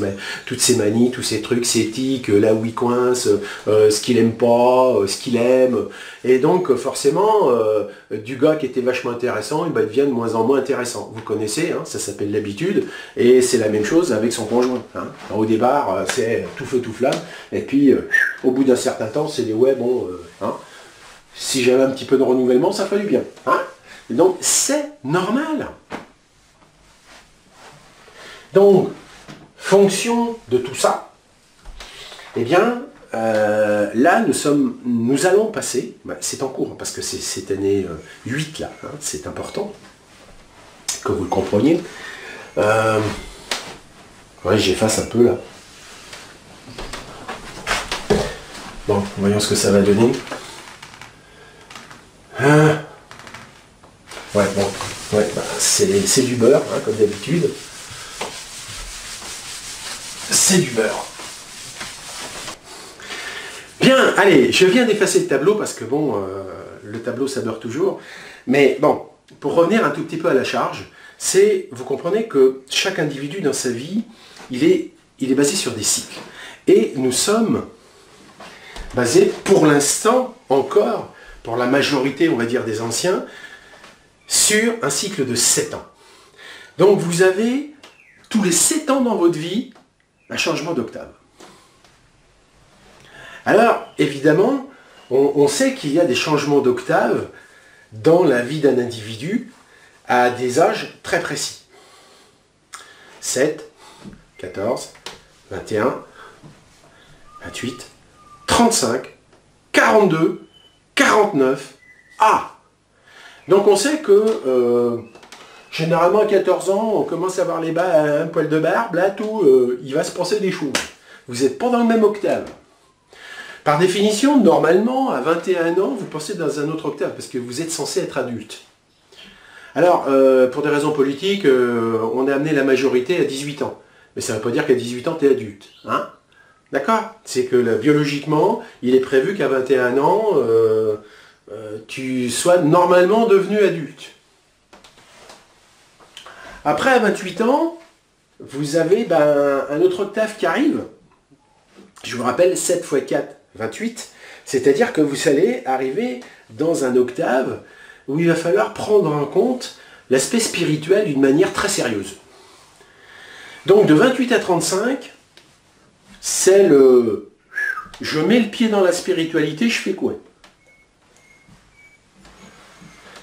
manies, tous ces trucs, ces tics, là où il coince, ce qu'il aime pas, ce qu'il aime. Et donc, forcément, du gars qui était vachement intéressant, il devient de moins en moins intéressant. Vous connaissez, hein, ça s'appelle l'habitude, et c'est la même chose avec son conjoint. Hein. Au départ, c'est tout feu, tout flamme, et puis, au bout d'un certain temps, c'est des, ouais, bon, hein, si j'avais un petit peu de renouvellement, ça ferait du bien. Hein. Et donc, c'est normal. Donc, fonction de tout ça, eh bien, là, nous allons passer, c'est en cours, parce que c'est cette année 8, là, hein, c'est important, que vous le compreniez. Ouais, j'efface un peu, là. Bon, voyons ce que ça va donner. Ouais, bon, ouais, c'est du beurre, hein, comme d'habitude. C'est du beurre. Bien, allez, je viens d'effacer le tableau parce que bon, le tableau ça beurre toujours. Mais bon, pour revenir un tout petit peu à la charge, c'est, vous comprenez que chaque individu dans sa vie, il est basé sur des cycles. Et nous sommes basés, pour l'instant, encore, pour la majorité, on va dire, des anciens, sur un cycle de 7 ans. Donc vous avez, tous les 7 ans dans votre vie, un changement d'octave. Alors, évidemment, on sait qu'il y a des changements d'octave dans la vie d'un individu à des âges très précis. 7, 14, 21, 28, 35, 42, 49, ah! Donc on sait que généralement à 14 ans, on commence à avoir un poil de barbe, là tout, il va se passer des choses. Vous n'êtes pas dans le même octave. Par définition, normalement, à 21 ans, vous passez dans un autre octave, parce que vous êtes censé être adulte. Alors, pour des raisons politiques, on a amené la majorité à 18 ans. Mais ça ne veut pas dire qu'à 18 ans, tu es adulte. Hein? D'accord? C'est que biologiquement, il est prévu qu'à 21 ans, tu sois normalement devenu adulte. Après, à 28 ans, vous avez un autre octave qui arrive. Je vous rappelle, 7 x 4, 28. C'est-à-dire que vous allez arriver dans un octave où il va falloir prendre en compte l'aspect spirituel d'une manière très sérieuse. Donc de 28 à 35, c'est le... Je mets le pied dans la spiritualité, je fais quoi?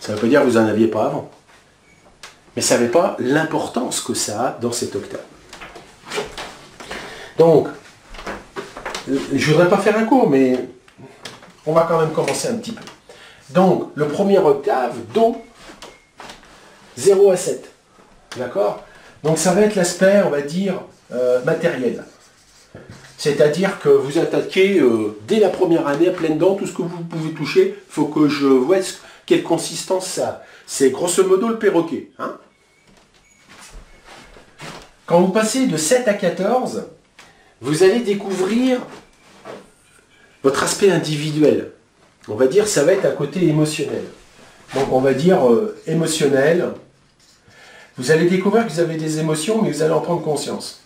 Ça ne veut pas dire que vous n'en aviez pas avant. Mais ça n'avait pas l'importance que ça a dans cet octave. Donc, je ne voudrais pas faire un cours, mais on va quand même commencer un petit peu. Donc, le premier octave, Do, 0 à 7. D'accord? Donc ça va être l'aspect, on va dire, matériel. C'est-à-dire que vous attaquez dès la première année à pleines dents, tout ce que vous pouvez toucher, il faut que je vois quelle consistance ça a. C'est grosso modo le perroquet. Hein? Quand vous passez de 7 à 14, vous allez découvrir votre aspect individuel. On va dire ça va être un côté émotionnel. Donc on va dire émotionnel. Vous allez découvrir que vous avez des émotions, mais vous allez en prendre conscience.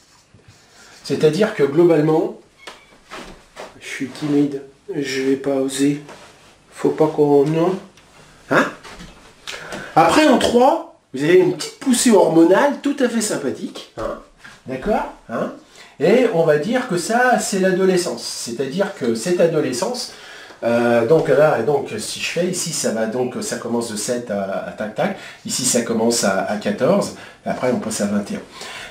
C'est-à-dire que globalement, je suis timide, je ne vais pas oser. Faut pas qu'on... Non. Hein? Après en 3, vous avez une petite poussée hormonale tout à fait sympathique. Hein? D'accord? Hein? Et on va dire que ça, c'est l'adolescence. C'est-à-dire que cette adolescence, donc là, si je fais ici, ça va donc, ça commence de 7 à tac tac. Ici, ça commence à 14. Après, on passe à 21.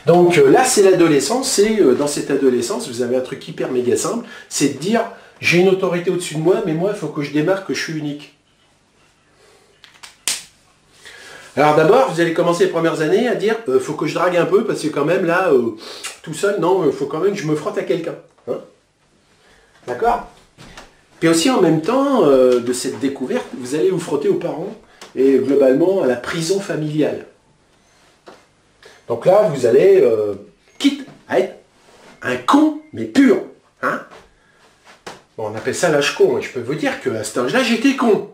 Donc là, c'est l'adolescence. Et dans cette adolescence, vous avez un truc hyper méga simple, c'est de dire, j'ai une autorité au-dessus de moi, mais moi, il faut que je démarque que je suis unique. Alors d'abord, vous allez commencer les premières années à dire, faut que je drague un peu, parce que quand même là, tout seul, non, il faut quand même que je me frotte à quelqu'un. Hein? D'accord? Puis aussi en même temps de cette découverte, vous allez vous frotter aux parents et globalement à la prison familiale. Donc là, vous allez, quitte à être un con, mais pur. Hein? Bon, on appelle ça l'âge con. Et je peux vous dire qu'à cet âge-là, j'étais con.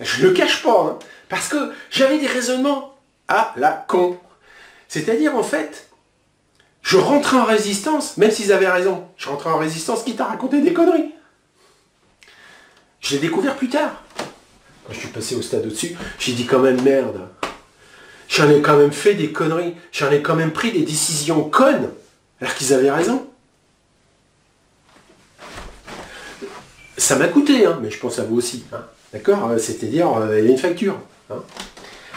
Je ne le cache pas. Hein, parce que j'avais des raisonnements à la con. C'est-à-dire, en fait, je rentrais en résistance, même s'ils avaient raison. Je rentrais en résistance, quitte à raconter des conneries. Je l'ai découvert plus tard. Quand je suis passé au stade au-dessus, j'ai dit quand même merde. J'en ai quand même fait des conneries. J'en ai quand même pris des décisions connes, alors qu'ils avaient raison. Ça m'a coûté, hein, mais je pense à vous aussi. Hein. D'accord? C'est-à-dire, il y a une facture. Hein.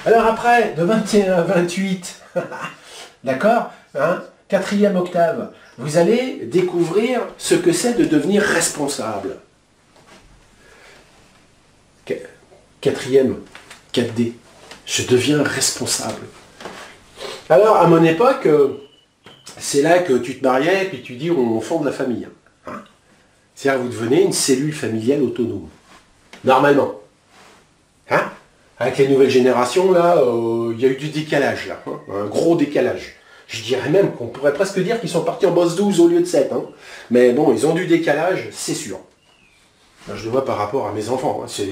Alors après, de 21 à 28, d'accord, hein, 4e octave, vous allez découvrir ce que c'est de devenir responsable. 4e, 4D, je deviens responsable. Alors, à mon époque, c'est là que tu te mariais et puis tu dis on fonde la famille. Hein. C'est-à-dire que vous devenez une cellule familiale autonome. Normalement. Hein? Avec les nouvelles générations, là, il y a eu du décalage, là. Hein, un gros décalage. Je dirais même qu'on pourrait presque dire qu'ils sont partis en boss 12 au lieu de 7. Hein. Mais bon, ils ont du décalage, c'est sûr. Je le vois par rapport à mes enfants. Hein.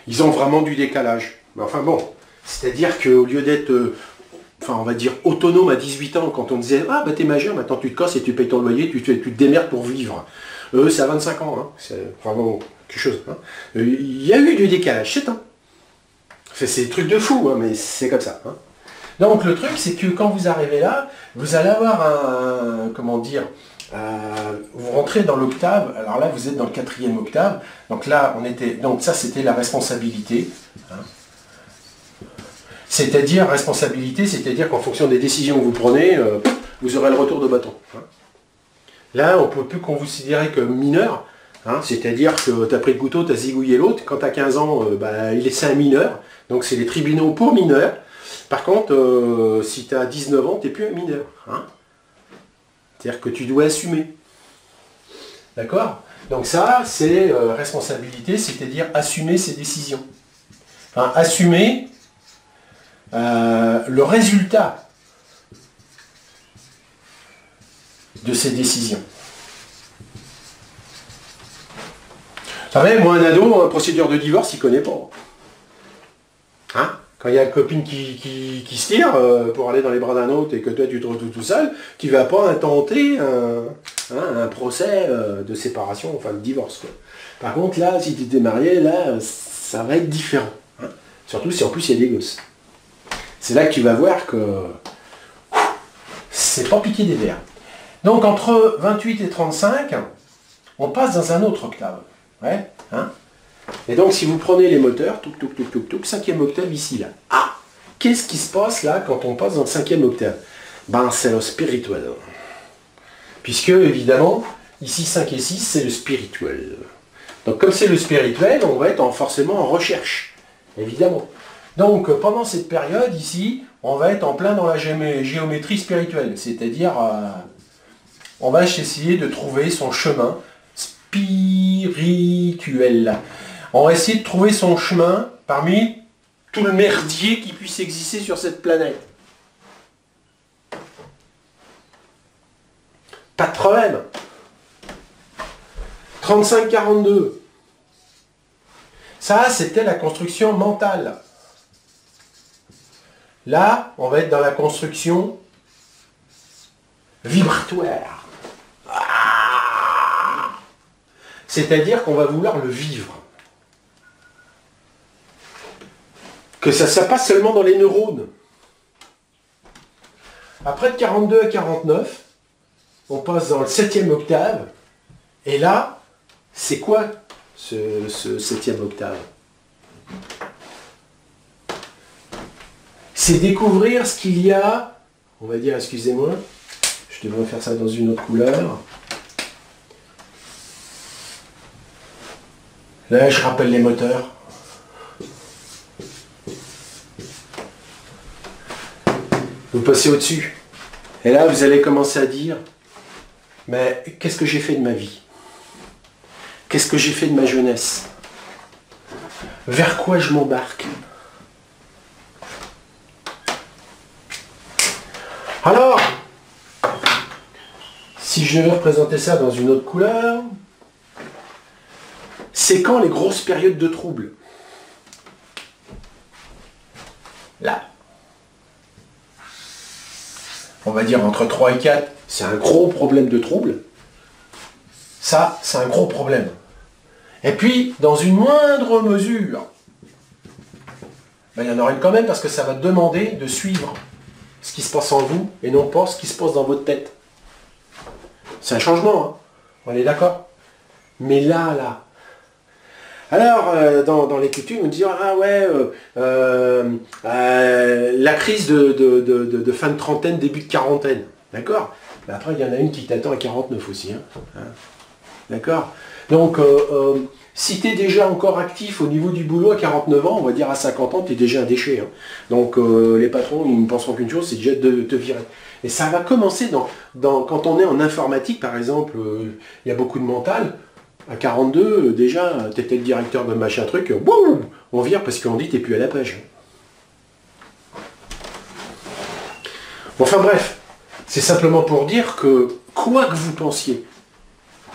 Ils ont vraiment du décalage. Mais enfin bon, C'est-à-dire qu'au lieu d'être, enfin on va dire autonome à 18 ans, quand on disait ah bah t'es majeur, maintenant tu te casses et tu payes ton loyer, tu te démerdes pour vivre. C'est à 25 ans, hein. C'est vraiment quelque chose. Hein. Il y a eu du décalage, c'est un. C'est des trucs de fou, hein, mais c'est comme ça. Hein. Donc le truc, c'est que quand vous arrivez là, vous allez avoir un, comment dire, vous rentrez dans l'octave, alors là vous êtes dans le 4e octave, donc là on était, donc ça c'était la responsabilité. Hein. C'est-à-dire, responsabilité, c'est-à-dire qu'en fonction des décisions que vous prenez, vous aurez le retour de bâton. Hein. Là, on ne peut plus considérer comme mineur, hein, c'est-à-dire que tu as pris le couteau, tu as zigouillé l'autre, quand tu as 15 ans, c'est un mineur, donc c'est les tribunaux pour mineurs. Par contre, si tu as 19 ans, tu n'es plus un mineur. Hein. C'est-à-dire que tu dois assumer. D'accord? Donc ça, c'est responsabilité, c'est-à-dire assumer ses décisions. Enfin, assumer le résultat de ces décisions. Vous savez, moi, un ado, procédure de divorce, il ne connaît pas. Hein? Quand il y a une copine qui se tire pour aller dans les bras d'un autre et que toi, tu te retrouves tout seul, tu ne vas pas intenter un procès de séparation, enfin de divorce. Quoi. Par contre, là, si tu étais marié, là, ça va être différent. Hein? Surtout si en plus, il y a des gosses. C'est là que tu vas voir que c'est pas piqué des verres. Donc entre 28 et 35, on passe dans un autre octave. Ouais, hein. Et donc si vous prenez les moteurs, touc, touc, touc, touc, touc, 5e octave ici, là. Ah, qu'est-ce qui se passe là quand on passe dans le 5e octave? Ben c'est le spirituel. Puisque évidemment, ici 5 et 6, c'est le spirituel. Donc comme c'est le spirituel, on va être forcément en recherche, évidemment. Donc pendant cette période ici, on va être en plein dans la géométrie spirituelle, c'est-à-dire on va essayer de trouver son chemin spirituel. On va essayer de trouver son chemin parmi tout le merdier qui puisse exister sur cette planète. Pas de problème. 35-42. Ça, c'était la construction mentale. Là, on va être dans la construction vibratoire. Ah, c'est-à-dire qu'on va vouloir le vivre. Que ça ne soit pas seulement dans les neurones. Après de 42 à 49, on passe dans le 7e octave. Et là, c'est quoi ce 7e octave? C'est découvrir ce qu'il y a, on va dire, excusez-moi, je devrais faire ça dans une autre couleur. Là, je rappelle les moteurs. Vous passez au-dessus. Et là, vous allez commencer à dire, mais qu'est-ce que j'ai fait de ma vie? Qu'est-ce que j'ai fait de ma jeunesse? Vers quoi je m'embarque? Alors, si je devais représenter ça dans une autre couleur, c'est quand les grosses périodes de troubles? Là. On va dire entre 3 et 4, c'est un gros problème de trouble. Ça, c'est un gros problème. Et puis, dans une moindre mesure, ben, il y en aura une quand même parce que ça va demander de suivre ce qui se passe en vous et non pas ce qui se passe dans votre tête. C'est un changement, hein. On est d'accord? Mais là... Alors, dans les coutumes, on dit, ah ouais, la crise de fin de trentaine, début de quarantaine. D'accord? Mais après, il y en a une qui t'attend à 49 aussi. Hein. D'accord? Donc, si tu es déjà encore actif au niveau du boulot à 49 ans, on va dire à 50 ans, tu es déjà un déchet. Hein. Donc, les patrons, ils ne penseront qu'une chose, c'est déjà de te virer. Et ça va commencer quand on est en informatique, par exemple, il y a beaucoup de mental. À 42, déjà, tu étais le directeur de machin truc, boum, on vire parce qu'on dit que tu n'es plus à la page. Enfin bref, c'est simplement pour dire que, quoi que vous pensiez,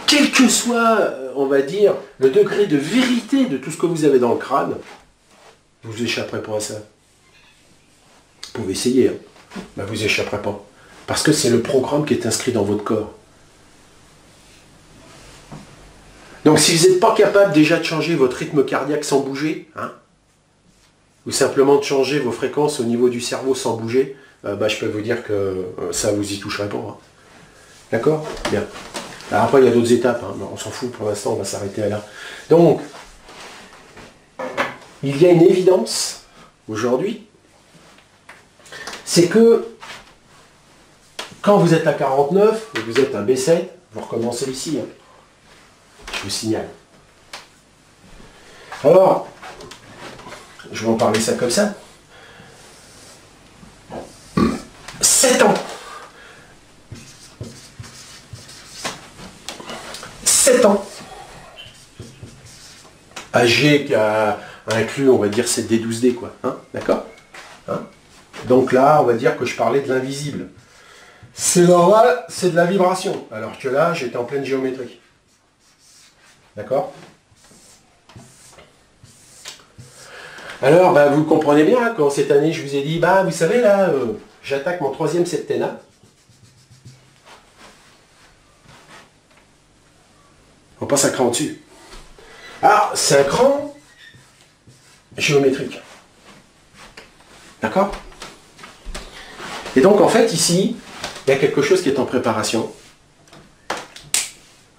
quel que soit, on va dire, le degré de vérité de tout ce que vous avez dans le crâne, vous échapperez pas à ça. Vous pouvez essayer, hein. Ben, vous n'y échapperez pas. Parce que c'est le programme qui est inscrit dans votre corps. Donc si vous n'êtes pas capable déjà de changer votre rythme cardiaque sans bouger, hein, ou simplement de changer vos fréquences au niveau du cerveau sans bouger, bah, je peux vous dire que ça vous y toucherez pas. Hein. D'accord? Bien. Alors après, il y a d'autres étapes, hein, mais on s'en fout pour l'instant, on va s'arrêter à là. Donc, il y a une évidence aujourd'hui, c'est que quand vous êtes à 49 et que vous êtes un B7, vous recommencez ici. Hein. Je vous signale. Alors, je vais en parler ça comme ça. 7 ans. 7 ans. AG qui a inclus, on va dire, c'est D12D, quoi. Hein, d'accord, hein. Donc là, on va dire que je parlais de l'invisible. C'est normal, c'est de la vibration. Alors que là, j'étais en pleine géométrie. D'accord? Alors, bah, vous comprenez bien, quand cette année, je vous ai dit, bah, vous savez, là, j'attaque mon 3e septennat. On passe un cran au-dessus. Alors, c'est un cran géométrique. D'accord? Et donc, en fait, ici, il y a quelque chose qui est en préparation.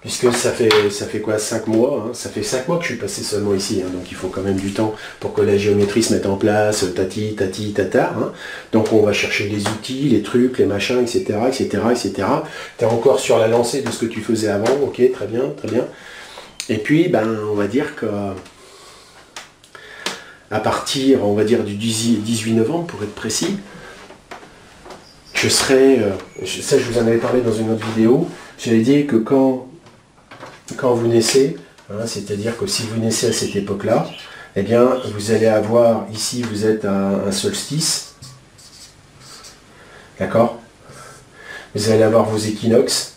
Puisque ça fait quoi, 5 mois, hein, ça fait 5 mois que je suis passé seulement ici, hein, donc il faut quand même du temps pour que la géométrie se mette en place, tati, tata. Hein. Donc on va chercher les outils, les trucs, les machins, etc., etc. Tu es encore sur la lancée de ce que tu faisais avant, ok, très bien, très bien. Et puis, ben, on va dire que à partir, on va dire, du 18 novembre, pour être précis, je serai, ça je vous en avais parlé dans une autre vidéo, j'avais dit que quand vous naissez, hein, c'est-à-dire que si vous naissez à cette époque-là, eh bien, vous allez avoir, ici, vous êtes à un solstice, d'accord? Vous allez avoir vos équinoxes,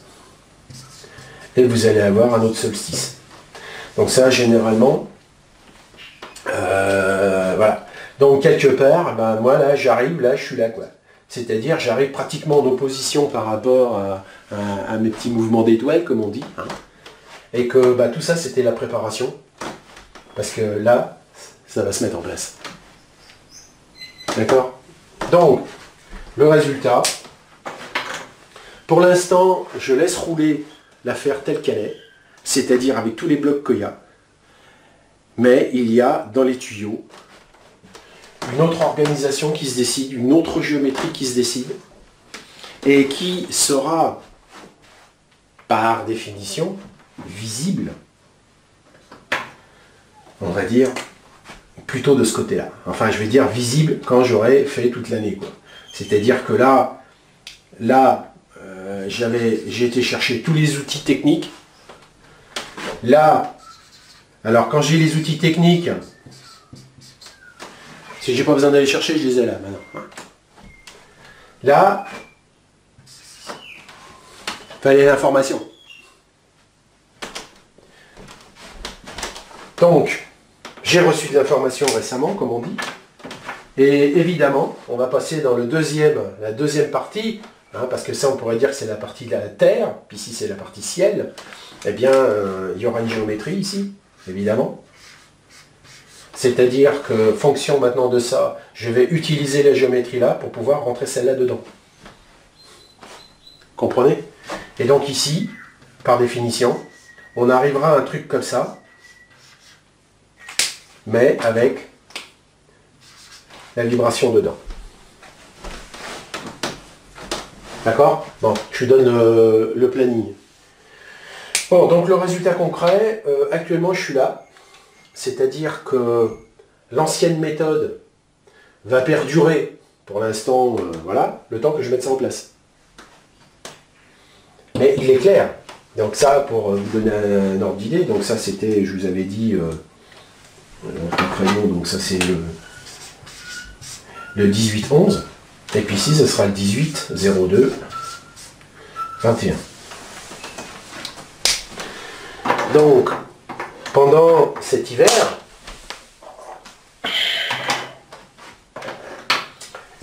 et vous allez avoir un autre solstice. Donc ça, généralement, voilà. Donc, quelque part, ben, moi, là, j'arrive, là, je suis là, quoi. C'est-à-dire, j'arrive pratiquement en opposition par rapport à mes petits mouvements d'étoiles, comme on dit, hein. Et que bah, tout ça, c'était la préparation. Parce que là, ça va se mettre en place. D'accord? Donc, le résultat, pour l'instant, je laisse rouler l'affaire telle qu'elle est, c'est-à-dire avec tous les blocs qu'il y a. Mais il y a dans les tuyaux une autre organisation qui se décide, une autre géométrie qui se décide, et qui sera, par définition, visible, on va dire, plutôt de ce côté-là. Enfin, je vais dire visible quand j'aurai fait toute l'année, quoi. C'est-à-dire que là, j'ai été chercher tous les outils techniques. Là, alors quand j'ai les outils techniques, si j'ai pas besoin d'aller chercher, je les ai là maintenant. Là, il fallait l'information. Donc, j'ai reçu de l'information récemment, comme on dit. Et évidemment, on va passer dans la deuxième partie, hein, parce que ça, on pourrait dire que c'est la partie de la Terre, puis ici, c'est la partie ciel. Eh bien, il y aura une géométrie ici, évidemment. C'est-à-dire que, fonction maintenant de ça, je vais utiliser la géométrie là pour pouvoir rentrer celle-là dedans. Comprenez? Et donc ici, par définition, on arrivera à un truc comme ça, mais avec la vibration dedans. D'accord? Bon, je vous donne le planning. Bon, donc le résultat concret, actuellement je suis là, c'est-à-dire que l'ancienne méthode va perdurer pour l'instant, voilà, le temps que je mette ça en place. Mais il est clair, donc ça, pour vous donner un ordre d'idée, donc ça c'était, je vous avais dit, donc ça c'est le 18-11, et puis ici ce sera le 18-02-21. Donc, pendant cet hiver,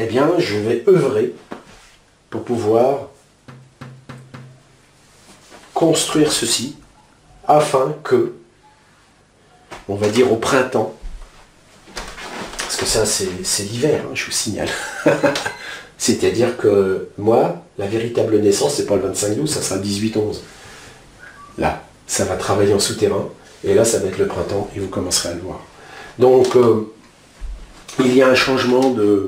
eh eh bien, je vais œuvrer pour pouvoir construire ceci afin que, on va dire au printemps, parce que ça c'est l'hiver, hein, je vous signale. C'est-à-dire que moi, la véritable naissance, c'est pas le 25-12, ça sera le 18-11. Là, ça va travailler en souterrain, et là, ça va être le printemps, et vous commencerez à le voir. Donc, il y a un changement de...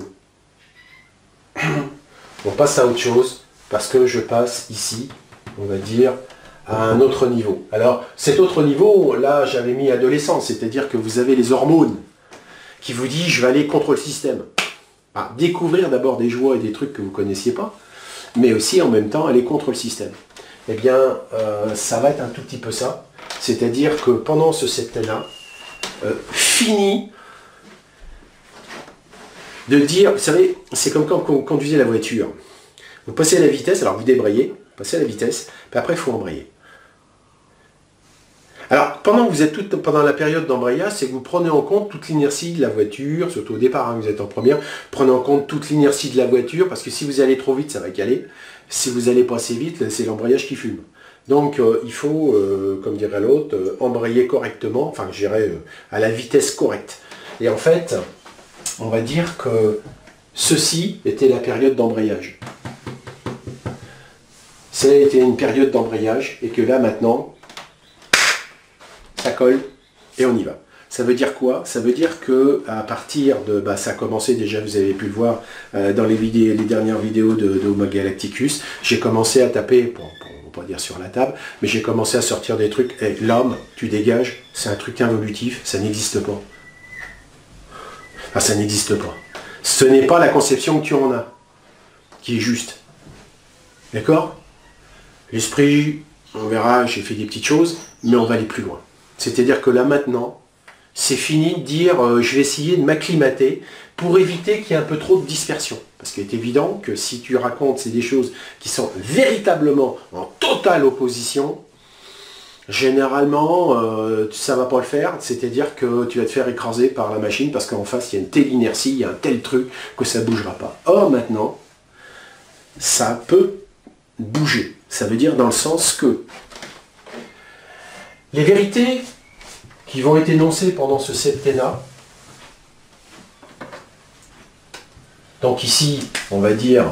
On passe à autre chose, parce que je passe ici, on va dire, à un autre niveau. Alors, cet autre niveau, là, j'avais mis adolescent, c'est-à-dire que vous avez les hormones qui vous disent, je vais aller contre le système. Ah, découvrir d'abord des joies et des trucs que vous ne connaissiez pas, mais aussi, en même temps, aller contre le système. Eh bien, ça va être un tout petit peu ça. C'est-à-dire que pendant ce septennat, fini de dire, vous savez, c'est comme quand vous conduisez la voiture. Vous passez à la vitesse, alors vous débrayez, passez à la vitesse, puis après il faut embrayer. Alors, pendant que vous êtes pendant la période d'embrayage, c'est que vous prenez en compte toute l'inertie de la voiture, surtout au départ, hein, vous êtes en première, prenez en compte toute l'inertie de la voiture, parce que si vous allez trop vite, ça va caler. Si vous allez pas assez vite, c'est l'embrayage qui fume. Donc, il faut, comme dirait l'autre, embrayer correctement, enfin, je dirais, à la vitesse correcte. Et en fait, on va dire que ceci était la période d'embrayage. Ça a été une période d'embrayage, et que là, maintenant, ça colle et on y va. Ça veut dire quoi? Ça veut dire que à partir de... ça a commencé déjà, vous avez pu le voir dans les dernières vidéos de Homo Galacticus. J'ai commencé à taper, on va pas dire sur la table, mais j'ai commencé à sortir des trucs. Hey, l'homme, tu dégages, c'est un truc involutif, ça n'existe pas. Enfin, ça n'existe pas. Ce n'est pas la conception que tu en as qui est juste. D'accord? L'esprit, on verra, j'ai fait des petites choses, mais on va aller plus loin. C'est-à-dire que là maintenant, c'est fini de dire je vais essayer de m'acclimater pour éviter qu'il y ait un peu trop de dispersion. Parce qu'il est évident que si tu racontes c'est des choses qui sont véritablement en totale opposition, généralement ça ne va pas le faire. C'est-à-dire que tu vas te faire écraser par la machine parce qu'en face il y a une telle inertie, il y a un tel truc que ça ne bougera pas. Or maintenant, ça peut bouger. Ça veut dire dans le sens que les vérités qui vont être énoncées pendant ce septennat, donc ici, on va dire,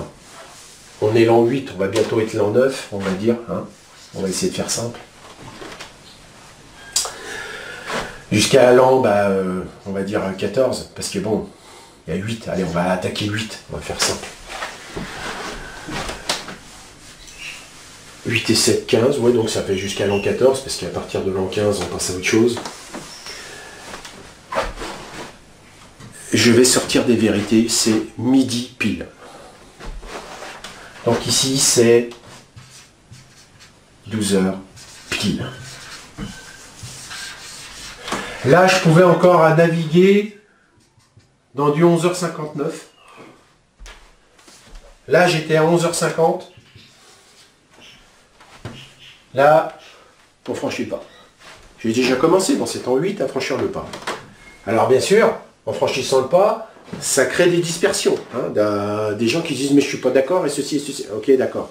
on est l'an 8, on va bientôt être l'an 9, on va dire, hein, on va essayer de faire simple. Jusqu'à l'an, on va dire 14, parce que bon, il y a 8, allez, on va attaquer 8, on va faire simple. 8 et 7, 15, ouais, donc ça fait jusqu'à l'an 14, parce qu'à partir de l'an 15, on passe à autre chose. Je vais sortir des vérités, c'est midi pile. Donc ici, c'est 12 heures pile. Là, je pouvais encore naviguer dans du 11h59. Là, j'étais à 11h50. Là, on ne franchit pas. J'ai déjà commencé dans ces temps 8 à franchir le pas. Alors bien sûr, en franchissant le pas, ça crée des dispersions. Hein, des gens qui disent mais je ne suis pas d'accord et ceci et ceci. Ok, d'accord.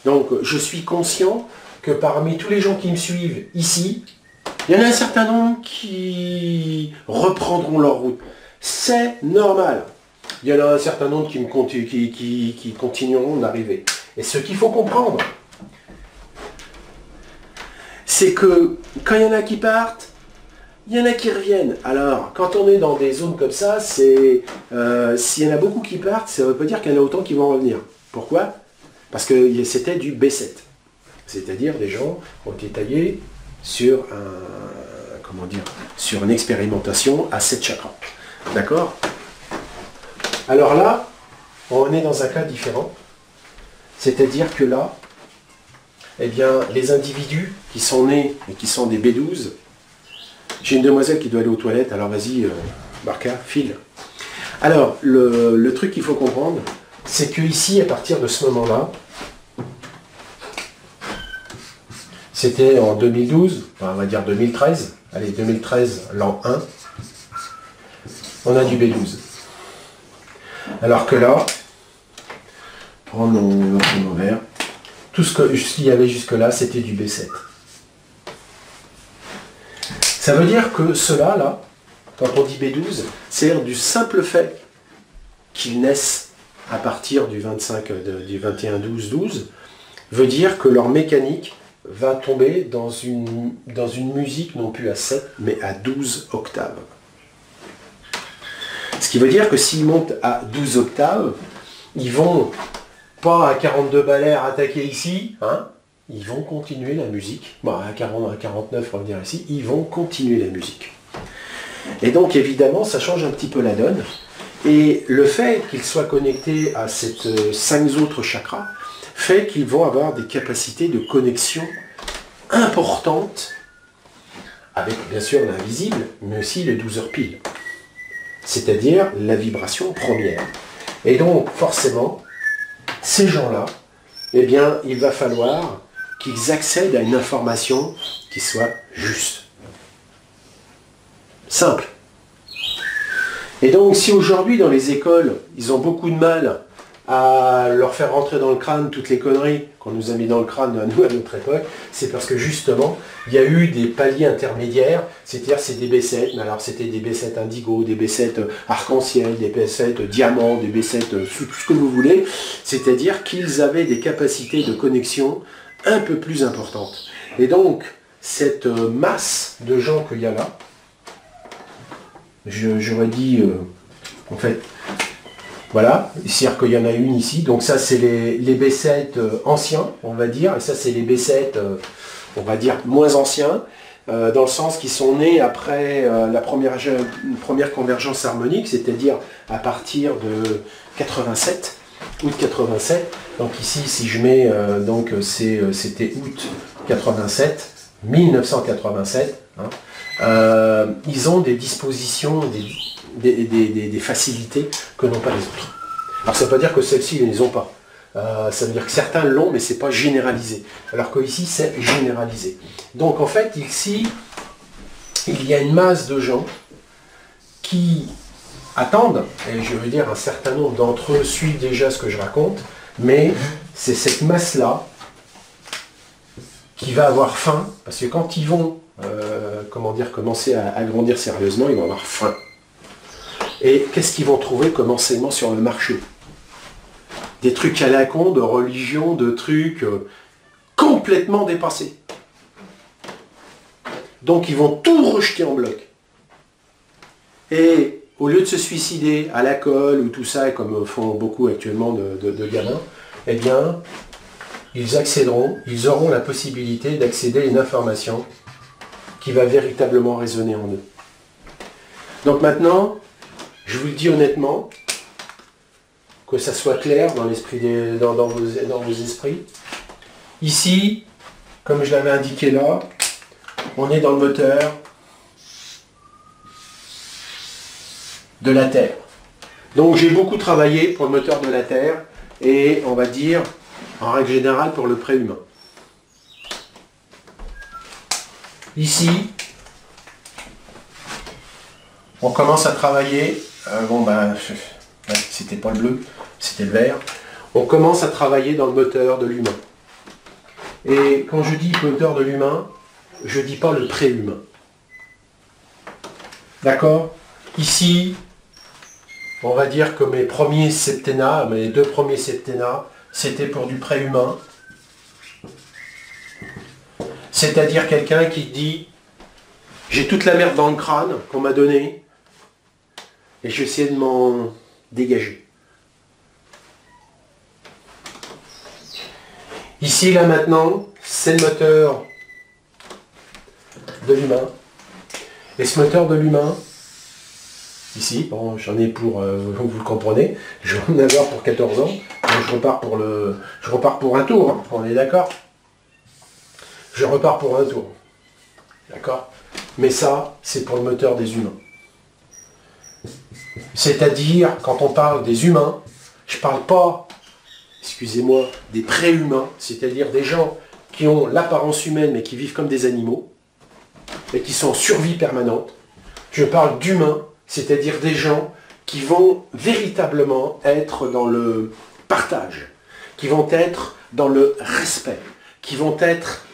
Donc je suis conscient que parmi tous les gens qui me suivent ici, il y en a un certain nombre qui reprendront leur route. C'est normal. Il y en a un certain nombre qui continueront d'arriver. Et ce qu'il faut comprendre, c'est que quand il y en a qui partent, il y en a qui reviennent. Alors, quand on est dans des zones comme ça, c'est s'il y en a beaucoup qui partent, ça ne veut pas dire qu'il y en a autant qui vont revenir. Pourquoi? Parce que c'était du B7. C'est-à-dire des gens qui ont été taillés sur sur une expérimentation à 7 chakras. D'accord? Alors là, on est dans un cas différent. C'est-à-dire que là, eh bien, les individus qui sont nés et qui sont des B12, j'ai une demoiselle qui doit aller aux toilettes, alors vas-y, Barca, file. Alors, le truc qu'il faut comprendre, c'est que ici, à partir de ce moment-là, c'était en 2012, enfin, on va dire 2013, allez, 2013, l'an 1, on a du B12. Alors que là, prendre mon verre. Tout ce qu'il y avait jusque-là, c'était du B7. Ça veut dire que cela, là, quand on dit B12, c'est du simple fait qu'ils naissent à partir du 21-12-12, veut dire que leur mécanique va tomber dans une musique non plus à 7, mais à 12 octaves. Ce qui veut dire que s'ils montent à 12 octaves, ils vont pas à 42 ballets attaquer ici, hein, ils vont continuer la musique. Bon, à 40, à 49, revenir ici, ils vont continuer la musique. Et donc évidemment, ça change un petit peu la donne. Et le fait qu'ils soient connectés à ces 5 autres chakras fait qu'ils vont avoir des capacités de connexion importantes avec bien sûr l'invisible, mais aussi les 12 heures piles. C'est-à-dire la vibration première. Et donc forcément, ces gens-là, eh bien, il va falloir qu'ils accèdent à une information qui soit juste. Simple. Et donc, si aujourd'hui, dans les écoles, ils ont beaucoup de mal à leur faire rentrer dans le crâne toutes les conneries qu'on nous a mis dans le crâne à nous, à notre époque, c'est parce que justement, il y a eu des paliers intermédiaires, c'est-à-dire c'est des B7, mais alors c'était des B7 indigo, des B7 arc-en-ciel, des B7 diamants, des B7 tout ce que vous voulez, c'est-à-dire qu'ils avaient des capacités de connexion un peu plus importantes. Et donc, cette masse de gens qu'il y a là, j'aurais dit, en fait, voilà, c'est-à-dire qu'il y en a une ici, donc ça c'est les B7 anciens, on va dire, et ça c'est les B7, on va dire, moins anciens, dans le sens qu'ils sont nés après la première convergence harmonique, c'est-à-dire à partir de 87, août 87, donc ici si je mets, donc c'était août 87, 1987, hein, ils ont des dispositions, des facilités que n'ont pas les autres. Alors ça ne veut pas dire que celles-ci ne les ont pas. Ça veut dire que certains l'ont, mais ce n'est pas généralisé. Alors qu'ici, c'est généralisé. Donc en fait, ici, il y a une masse de gens qui attendent, et je veux dire un certain nombre d'entre eux suivent déjà ce que je raconte, mais c'est cette masse-là qui va avoir faim, parce que quand ils vont comment dire, commencer à grandir sérieusement, ils vont avoir faim. Et qu'est-ce qu'ils vont trouver comme enseignement sur le marché? Des trucs à la con, de religion, de trucs complètement dépassés. Donc ils vont tout rejeter en bloc. Et au lieu de se suicider à la colle ou tout ça, comme font beaucoup actuellement de gamins, eh bien, ils accéderont, ils auront la possibilité d'accéder à une information qui va véritablement résonner en eux. Donc maintenant, je vous le dis honnêtement, que ça soit clair dans l'esprit dans vos esprits. Ici, comme je l'avais indiqué là, on est dans le moteur de la Terre. Donc j'ai beaucoup travaillé pour le moteur de la Terre et on va dire, en règle générale, pour le préhumain. Ici, on commence à travailler. C'était pas le bleu, c'était le vert. On commence à travailler dans le moteur de l'humain. Et quand je dis moteur de l'humain, je ne dis pas le préhumain. D'accord? Ici, on va dire que mes premiers septennats, mes 2 premiers septennats, c'était pour du préhumain. C'est-à-dire quelqu'un qui dit « J'ai toute la merde dans le crâne qu'on m'a donnée et je vais essayer de m'en dégager. » Ici, là, maintenant, c'est le moteur de l'humain. Et ce moteur de l'humain, ici, bon, j'en ai pour, vous le comprenez, je vais en avoir pour 14 ans, donc je repars pour un tour, hein, on est d'accord? Je repars pour un tour. D'accord? Mais ça, c'est pour le moteur des humains. C'est-à-dire, quand on parle des humains, je ne parle pas, excusez-moi, des préhumains, c'est-à-dire des gens qui ont l'apparence humaine mais qui vivent comme des animaux, et qui sont en survie permanente. Je parle d'humains, c'est-à-dire des gens qui vont véritablement être dans le partage. qui vont être dans le respect, qui vont être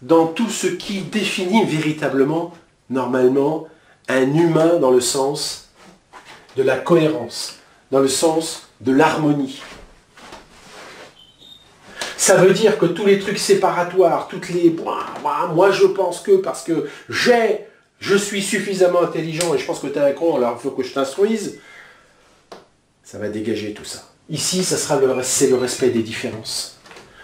dans tout ce qui définit véritablement, normalement, un humain dans le sens de la cohérence, dans le sens de l'harmonie. Ça veut dire que tous les trucs séparatoires, toutes les « moi je pense que parce que je suis suffisamment intelligent et je pense que tu es un con, alors il faut que je t'instruise », ça va dégager tout ça. Ici, c'est le respect des différences.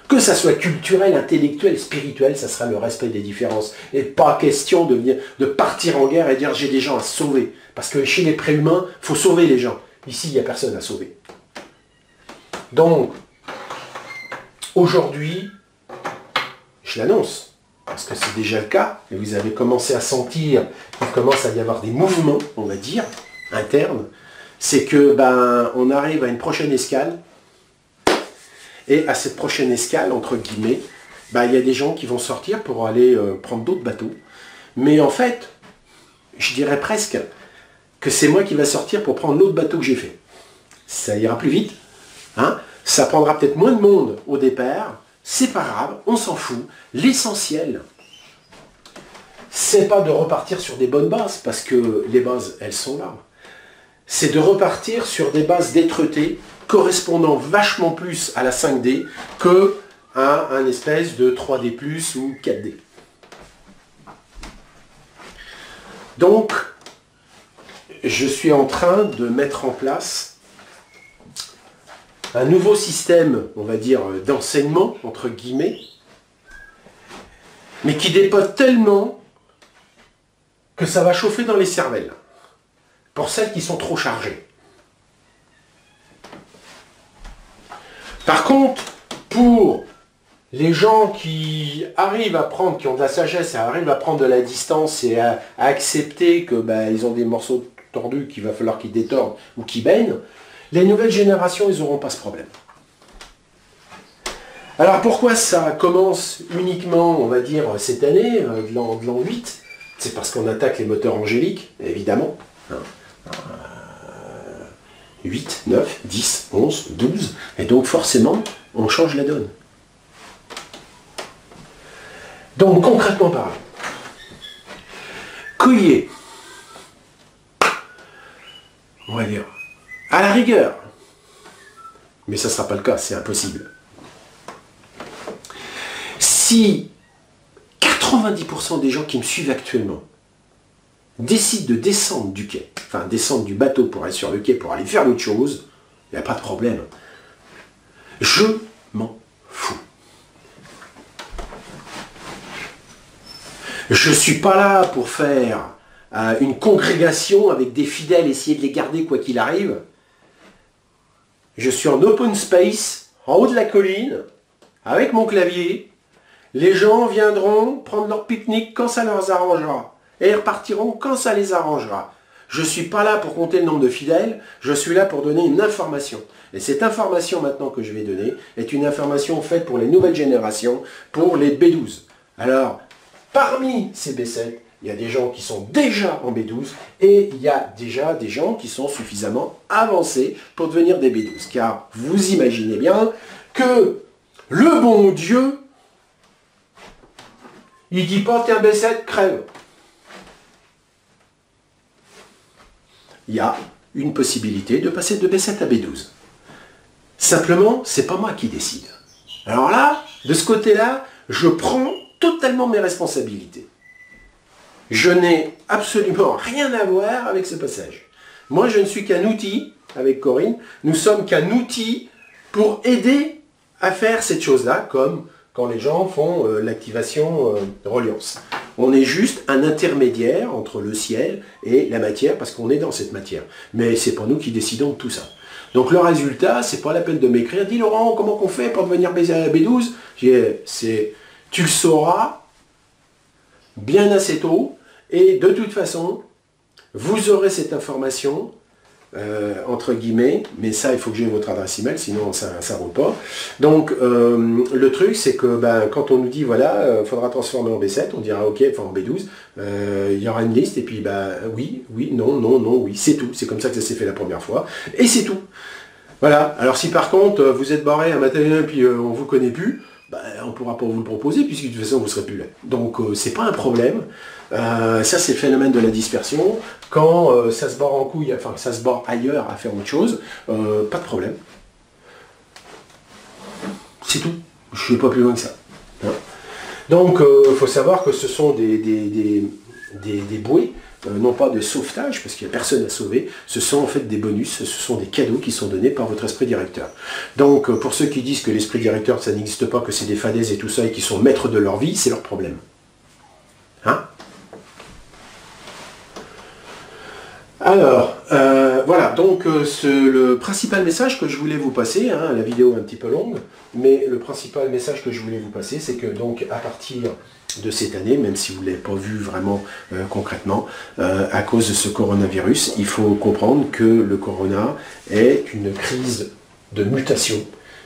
Que ça soit culturel, intellectuel, spirituel, ça sera le respect des différences. Et pas question de partir en guerre et dire j'ai des gens à sauver. Parce que chez les préhumains, il faut sauver les gens. Ici, il n'y a personne à sauver. Donc, aujourd'hui, je l'annonce, parce que c'est déjà le cas, et vous avez commencé à sentir qu'il commence à y avoir des mouvements, on va dire, internes, c'est que on arrive à une prochaine escale. Et à cette prochaine escale, entre guillemets, il y a des gens qui vont sortir pour aller prendre d'autres bateaux. Mais en fait, je dirais presque que c'est moi qui va sortir pour prendre l'autre bateau que j'ai fait. Ça ira plus vite. Hein, ça prendra peut-être moins de monde au départ. C'est pas grave, on s'en fout. L'essentiel, c'est pas de repartir sur des bonnes bases, parce que les bases, elles sont là. C'est de repartir sur des bases d'être-té, correspondant vachement plus à la 5D que à un espèce de 3D+, ou 4D. Donc, je suis en train de mettre en place un nouveau système, on va dire, d'enseignement, entre guillemets, mais qui dépote tellement que ça va chauffer dans les cervelles, pour celles qui sont trop chargées. Par contre, pour les gens qui arrivent à prendre, qui ont de la sagesse, et arrivent à prendre de la distance et à accepter que ils ont des morceaux tordus qu'il va falloir qu'ils détordent ou qu'ils baignent, les nouvelles générations, ils n'auront pas ce problème. Alors pourquoi ça commence uniquement, on va dire, cette année, de l'an 8? C'est parce qu'on attaque les moteurs angéliques, évidemment. 8, 9, 10, 11, 12, et donc forcément, on change la donne. Donc concrètement parlant, Couillet, on va dire, à la rigueur, mais ça ne sera pas le cas, c'est impossible. Si 90% des gens qui me suivent actuellement décident de descendre du quai, enfin descendre du bateau pour aller sur le quai, pour aller faire autre chose, il n'y a pas de problème. Je m'en fous. Je ne suis pas là pour faire une congrégation avec des fidèles, essayer de les garder quoi qu'il arrive. Je suis en open space, en haut de la colline, avec mon clavier. Les gens viendront prendre leur pique-nique quand ça leur arrangera. Et ils repartiront quand ça les arrangera. Je ne suis pas là pour compter le nombre de fidèles, je suis là pour donner une information. Et cette information maintenant que je vais donner est une information faite pour les nouvelles générations, pour les B12. Alors, parmi ces B7, il y a des gens qui sont déjà en B12 et il y a déjà des gens qui sont suffisamment avancés pour devenir des B12. Car vous imaginez bien que le bon Dieu, il ne dit pas t'es un B7, crève. Il y a une possibilité de passer de B7 à B12. Simplement, c'est pas moi qui décide. Alors là, de ce côté-là, je prends totalement mes responsabilités. Je n'ai absolument rien à voir avec ce passage. Moi, je ne suis qu'un outil, avec Corinne, nous sommes qu'un outil pour aider à faire cette chose-là, comme quand les gens font l'activation reliance. On est juste un intermédiaire entre le ciel et la matière, parce qu'on est dans cette matière. Mais c'est pas nous qui décidons de tout ça. Donc le résultat, c'est pas la peine de m'écrire, dis Laurent, comment qu'on fait pour devenir B12? Tu le sauras bien assez tôt, et de toute façon, vous aurez cette information, entre guillemets, mais ça, il faut que j'ai votre adresse email, sinon ça ne roule pas. Donc, le truc, c'est que quand on nous dit, voilà, il faudra transformer en B7, on dira, ok, enfin en B12, il y aura une liste, et puis, oui, oui, non, non, non, oui, c'est tout. C'est comme ça que ça s'est fait la première fois, et c'est tout. Voilà, alors si par contre vous êtes barré un matin et puis on ne vous connaît plus, ben, on ne pourra pas vous le proposer puisque de toute façon vous ne serez plus là. Donc c'est pas un problème. Ça c'est le phénomène de la dispersion. Quand ça se barre en couille, enfin ça se barre ailleurs à faire autre chose, pas de problème. C'est tout. Je ne vais pas plus loin que ça. Hein. Donc il faut savoir que ce sont des bouées. Non pas de sauvetage, parce qu'il n'y a personne à sauver, ce sont en fait des bonus, ce sont des cadeaux qui sont donnés par votre esprit directeur. Donc pour ceux qui disent que l'esprit directeur ça n'existe pas, que c'est des fadaises et tout ça, et qui sont maîtres de leur vie, c'est leur problème. Hein? Alors, voilà, donc le principal message que je voulais vous passer, hein, la vidéo est un petit peu longue, mais le principal message que je voulais vous passer, c'est que donc à partir de cette année, même si vous ne l'avez pas vu vraiment concrètement, à cause de ce coronavirus, il faut comprendre que le corona est une crise de mutation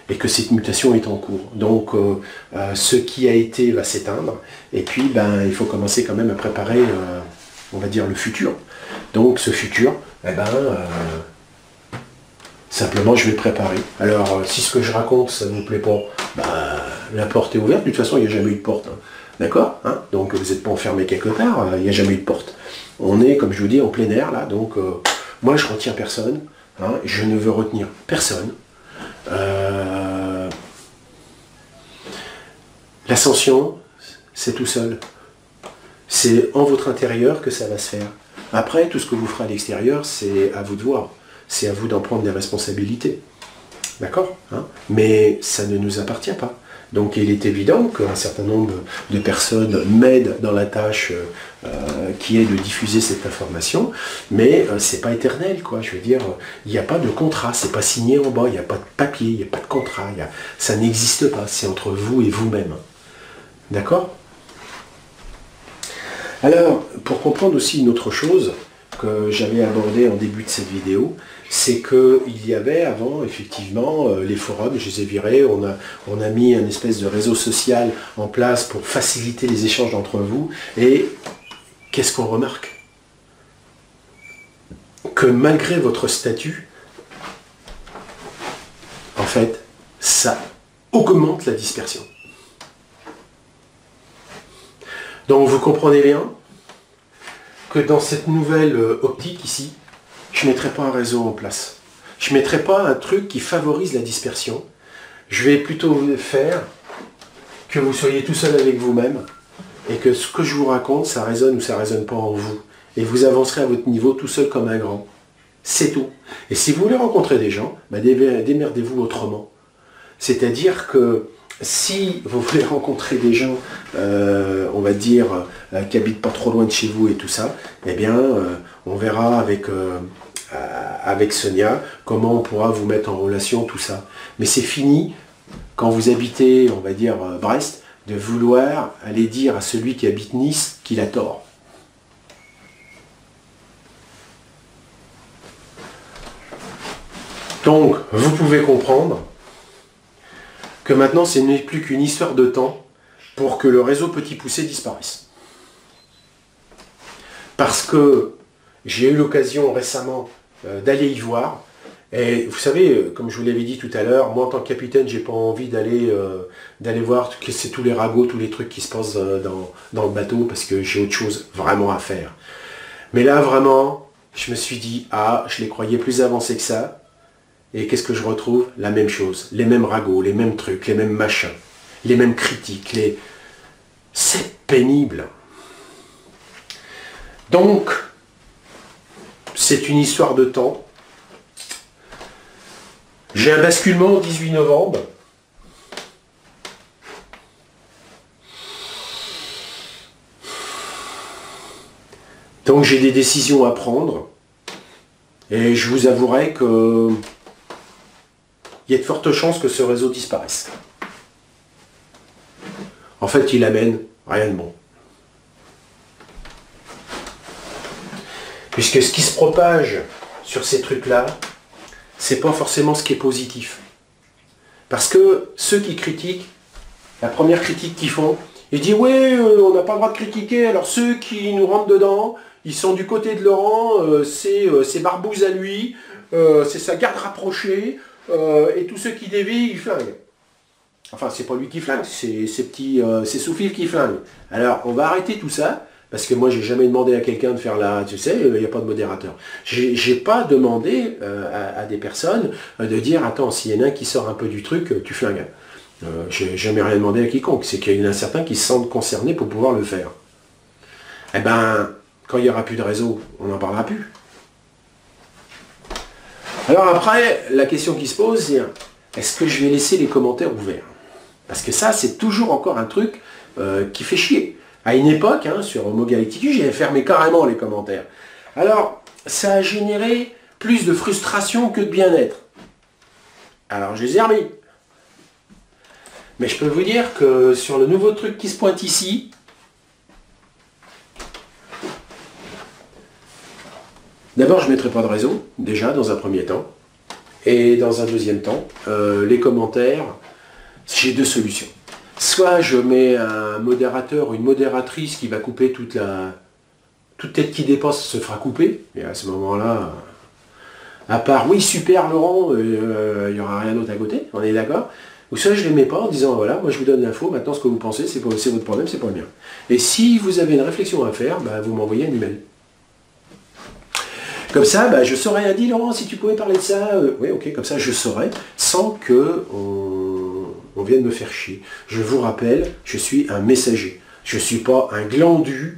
et que cette mutation est en cours. Donc ce qui a été va s'éteindre et puis ben, il faut commencer quand même à préparer, on va dire, le futur. Donc ce futur, eh ben, simplement je vais le préparer. Alors si ce que je raconte ça ne vous plaît pas, ben, la porte est ouverte, de toute façon il n'y a jamais eu de porte. Hein. D'accord, hein? Donc vous n'êtes pas enfermé quelque part, il n'y a jamais eu de porte. On est, comme je vous dis, en plein air, là, donc moi je retiens personne, hein, je ne veux retenir personne. L'ascension, c'est tout seul. C'est en votre intérieur que ça va se faire. Après, tout ce que vous ferez à l'extérieur, c'est à vous de voir. C'est à vous d'en prendre des responsabilités. D'accord, hein? Mais ça ne nous appartient pas. Donc il est évident qu'un certain nombre de personnes m'aident dans la tâche qui est de diffuser cette information, mais c'est pas éternel, quoi. Je veux dire, il n'y a pas de contrat, c'est pas signé en bas, il n'y a pas de papier, il n'y a pas de contrat, ça n'existe pas, c'est entre vous et vous-même. D'accord? Alors, pour comprendre aussi une autre chose que j'avais abordée en début de cette vidéo, c'est qu'il y avait avant, effectivement, les forums, je les ai virés, on a mis un espèce de réseau social en place pour faciliter les échanges entre vous, et qu'est-ce qu'on remarque? Que malgré votre statut, en fait, ça augmente la dispersion. Donc vous comprenez bien que dans cette nouvelle optique ici, je ne mettrai pas un réseau en place. Je ne mettrai pas un truc qui favorise la dispersion. Je vais plutôt faire que vous soyez tout seul avec vous-même et que ce que je vous raconte, ça résonne ou ça ne résonne pas en vous. Et vous avancerez à votre niveau tout seul comme un grand. C'est tout. Et si vous voulez rencontrer des gens, bah démerdez-vous autrement. C'est-à-dire que si vous voulez rencontrer des gens, on va dire, qui habitent pas trop loin de chez vous et tout ça, eh bien, on verra avec Sonia comment on pourra vous mettre en relation, tout ça. Mais c'est fini, quand vous habitez, on va dire, Brest, de vouloir aller dire à celui qui habite Nice qu'il a tort. Donc, vous pouvez comprendre que maintenant, ce n'est plus qu'une histoire de temps pour que le réseau Petit Poucet disparaisse. Parce que j'ai eu l'occasion récemment d'aller y voir, et vous savez, comme je vous l'avais dit tout à l'heure, moi en tant que capitaine, j'ai pas envie d'aller voir c'est tous les ragots, tous les trucs qui se passent dans le bateau, parce que j'ai autre chose vraiment à faire. Mais là, vraiment, je me suis dit, ah, je les croyais plus avancés que ça. Et qu'est-ce que je retrouve? La même chose, les mêmes ragots, les mêmes trucs, les mêmes machins, les mêmes critiques, c'est pénible. Donc, c'est une histoire de temps. J'ai un basculement au 18 novembre. Donc j'ai des décisions à prendre. Et je vous avouerai que il y a de fortes chances que ce réseau disparaisse. En fait, il amène rien de bon. Puisque ce qui se propage sur ces trucs-là, c'est pas forcément ce qui est positif. Parce que ceux qui critiquent, la première critique qu'ils font, ils disent ouais, on n'a pas le droit de critiquer, alors ceux qui nous rentrent dedans, ils sont du côté de Laurent, c'est Barbouze à lui, c'est sa garde rapprochée, et tous ceux qui dévient, ils flinguent. Enfin, c'est pas lui qui flingue, c'est ses sous-fifs qui flinguent. Alors, on va arrêter tout ça, parce que moi, j'ai jamais demandé à quelqu'un de faire la... Tu sais, il n'y a pas de modérateur. J'ai pas demandé à des personnes de dire, attends, s'il y en a un qui sort un peu du truc, tu flingues. J'ai jamais rien demandé à quiconque. C'est qu'il y en a certains qui se sentent concernés pour pouvoir le faire. Eh ben, quand il n'y aura plus de réseau, on n'en parlera plus. Alors après, la question qui se pose, c'est est-ce que je vais laisser les commentaires ouverts? Parce que ça, c'est toujours encore un truc qui fait chier. À une époque, hein, sur Homo Galacticus, j'avais fermé carrément les commentaires. Alors, ça a généré plus de frustration que de bien-être. Alors, je les ai remis. Mais je peux vous dire que sur le nouveau truc qui se pointe ici, d'abord, je ne mettrai pas de réseau, déjà, dans un premier temps. Et dans un deuxième temps, les commentaires, j'ai deux solutions. Soit je mets un modérateur ou une modératrice qui va couper toute tête qui dépasse se fera couper. Et à ce moment-là, à part, oui, super Laurent, il n'y aura rien d'autre à côté, on est d'accord. Ou soit je ne les mets pas en disant, voilà, moi je vous donne l'info, maintenant ce que vous pensez, c'est votre problème, c'est pas le mien. Et si vous avez une réflexion à faire, bah, vous m'envoyez un email. Comme ça, bah, je saurais, dit Laurent, si tu pouvais parler de ça, oui, ok, comme ça je saurais, sans que on vienne me faire chier. Je vous rappelle, je suis un messager. Je ne suis pas un glandu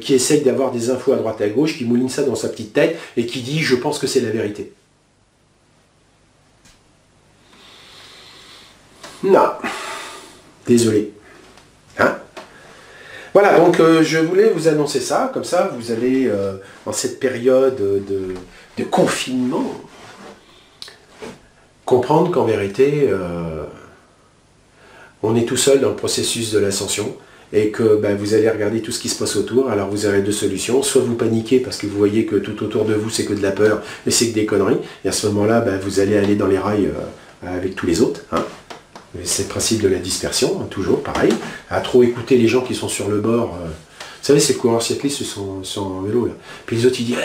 qui essaye d'avoir des infos à droite et à gauche, qui mouline ça dans sa petite tête et qui dit, je pense que c'est la vérité. Non. Désolé. Hein? Voilà, donc je voulais vous annoncer ça, comme ça vous allez, en cette période de confinement, comprendre qu'en vérité, on est tout seul dans le processus de l'ascension, et que bah, vous allez regarder tout ce qui se passe autour. Alors vous avez deux solutions, soit vous paniquez parce que vous voyez que tout autour de vous c'est que de la peur, et c'est que des conneries, et à ce moment-là, bah, vous allez aller dans les rails avec tous les autres, hein. C'est le principe de la dispersion, hein, toujours pareil. À trop écouter les gens qui sont sur le bord. Vous savez, ces coureurs cyclistes sont en vélo là. Puis les autres ils disent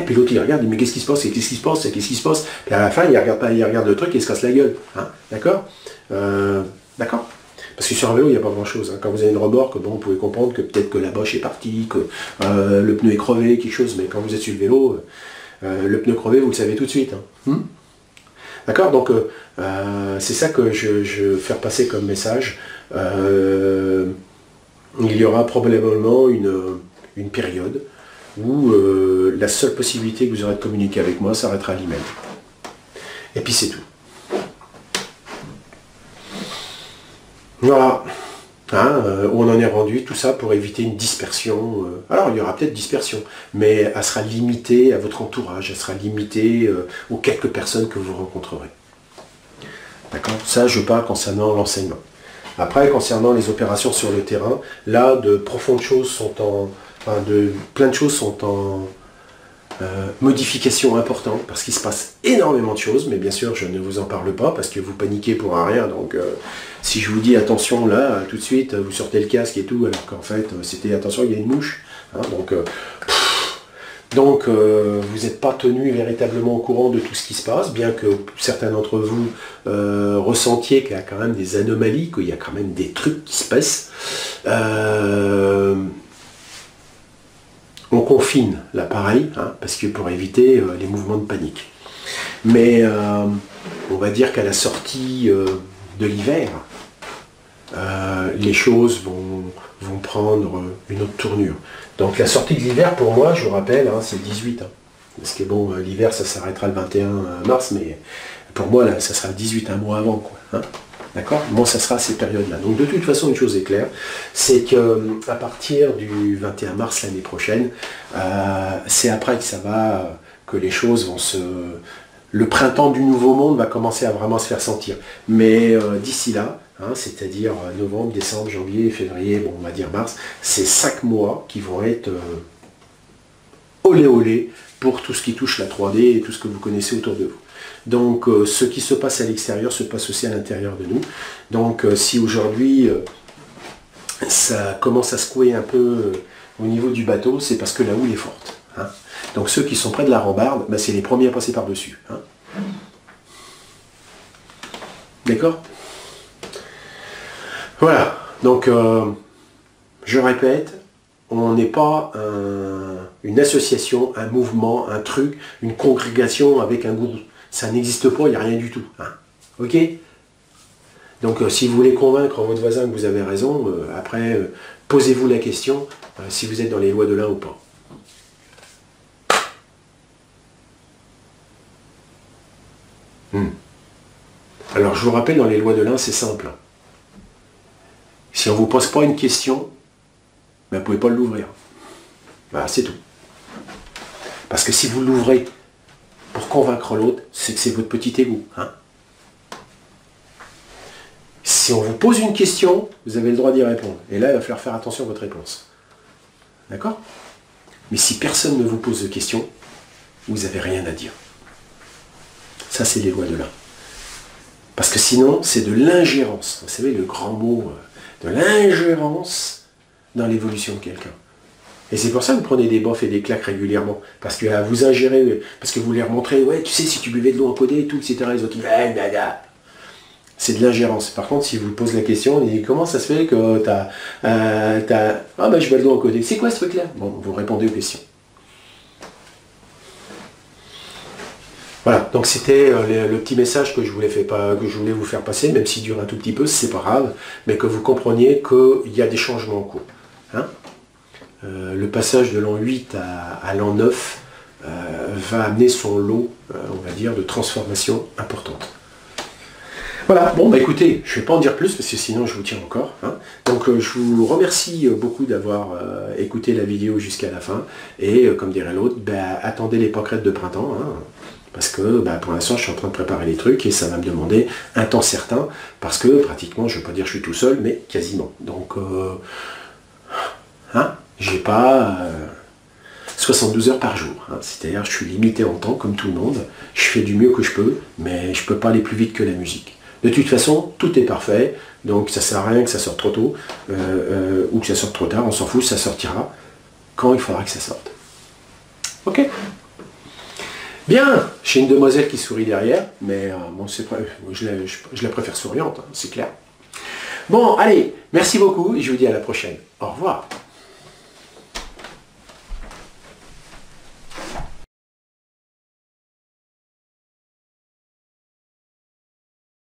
puis l'autre il regarde, mais qu'est-ce qui se passe, qu'est-ce qui se passe, qu'est-ce qui se passe. Puis à la fin il regarde pas, il regarde le truc et il se casse la gueule. Hein, d'accord. D'accord. Parce que sur un vélo il n'y a pas grand chose. Hein. Quand vous avez une remorque, bon, vous pouvez comprendre que peut-être que la boche est partie, que le pneu est crevé, quelque chose. Mais quand vous êtes sur le vélo, le pneu crevé vous le savez tout de suite. Hein. D'accord, donc c'est ça que je veux faire passer comme message. Il y aura probablement une période où la seule possibilité que vous aurez de communiquer avec moi s'arrêtera à l'email. Et puis c'est tout. Voilà. Hein, où on en est rendu, tout ça pour éviter une dispersion. Alors il y aura peut-être dispersion, mais elle sera limitée à votre entourage, elle sera limitée aux quelques personnes que vous rencontrerez. D'accord. Ça, je parle concernant l'enseignement. Après, concernant les opérations sur le terrain, là, de profondes choses sont plein de choses sont en modification importante, parce qu'il se passe énormément de choses, mais bien sûr, je ne vous en parle pas, parce que vous paniquez pour rien, donc si je vous dis attention là, tout de suite, vous sortez le casque et tout, alors qu'en fait, c'était attention, il y a une mouche, hein, donc vous n'êtes pas tenu véritablement au courant de tout ce qui se passe, bien que certains d'entre vous ressentiez qu'il y a quand même des anomalies, qu'il y a quand même des trucs qui se passent. On confine l'appareil, hein, parce que pour éviter les mouvements de panique. Mais on va dire qu'à la sortie de l'hiver, les choses vont prendre une autre tournure. Donc la sortie de l'hiver, pour moi, je vous rappelle, hein, c'est le 18. Hein, parce que bon, l'hiver, ça s'arrêtera le 21 mars, mais pour moi, là, ça sera le 18, un mois avant, quoi. Hein. D'accord. Bon, ça sera à ces périodes-là. Donc de toute façon, une chose est claire, c'est qu'à partir du 21 mars l'année prochaine, c'est après que les choses vont le printemps du nouveau monde va commencer à vraiment se faire sentir. Mais d'ici là, hein, c'est-à-dire novembre, décembre, janvier, février, bon, on va dire mars, c'est 5 mois qui vont être olé olé pour tout ce qui touche la 3D et tout ce que vous connaissez autour de vous. Donc ce qui se passe à l'extérieur se passe aussi à l'intérieur de nous. Donc si aujourd'hui ça commence à secouer un peu au niveau du bateau, c'est parce que la houle est forte. Hein. Donc ceux qui sont près de la rambarde, ben, c'est les premiers à passer par-dessus. Hein. D'accord? Voilà. Donc, je répète, on n'est pas une association, un mouvement, un truc, une congrégation avec un gourou. Ça n'existe pas, il n'y a rien du tout. Hein. Ok? Donc si vous voulez convaincre votre voisin que vous avez raison, après, posez-vous la question si vous êtes dans les lois de l'un ou pas. Alors je vous rappelle, dans les lois de l'un, c'est simple. Si on ne vous pose pas une question, ben, vous ne pouvez pas l'ouvrir. Voilà, c'est tout. Parce que si vous l'ouvrez pour convaincre l'autre, c'est que c'est votre petit égo. Hein. Si on vous pose une question, vous avez le droit d'y répondre. Et là, il va falloir faire attention à votre réponse. D'accord? Mais si personne ne vous pose de questions, vous n'avez rien à dire. Ça, c'est les lois de l'un. Parce que sinon, c'est de l'ingérence. Vous savez, le grand mot de l'ingérence dans l'évolution de quelqu'un. Et c'est pour ça que vous prenez des baffes et des claques régulièrement. Parce que vous ingérez, parce que vous leur montrez, ouais, tu sais, si tu buvais de l'eau encodée et tout, etc. Les autres, c'est de l'ingérence. Par contre, si vous posez la question, on dit, comment ça se fait que ah ben je bois de l'eau encodée. C'est quoi ce truc-là? Bon, vous répondez aux questions. Voilà, donc c'était le petit message que je voulais vous faire passer, même s'il dure un tout petit peu, c'est pas grave, mais que vous compreniez qu'il y a des changements en cours. Hein, le passage de l'an 8 à l'an 9 va amener son lot, on va dire, de transformations importantes. Voilà, bon bah écoutez, je ne vais pas en dire plus parce que sinon je vous tiens encore. Hein. Donc je vous remercie beaucoup d'avoir écouté la vidéo jusqu'à la fin. Et comme dirait l'autre, bah, attendez les pâquerettes de printemps. Hein, parce que bah, pour l'instant je suis en train de préparer les trucs et ça va me demander un temps certain. Parce que pratiquement, je ne veux pas dire que je suis tout seul, mais quasiment. Donc, hein, j'ai pas 72 heures par jour. Hein. C'est-à-dire je suis limité en temps comme tout le monde. Je fais du mieux que je peux, mais je ne peux pas aller plus vite que la musique. De toute façon, tout est parfait, donc ça ne sert à rien que ça sorte trop tôt, ou que ça sorte trop tard, on s'en fout, ça sortira quand il faudra que ça sorte. Ok? Bien, j'ai une demoiselle qui sourit derrière, mais bon, je la préfère souriante, hein, c'est clair. Bon, allez, merci beaucoup, et je vous dis à la prochaine. Au revoir.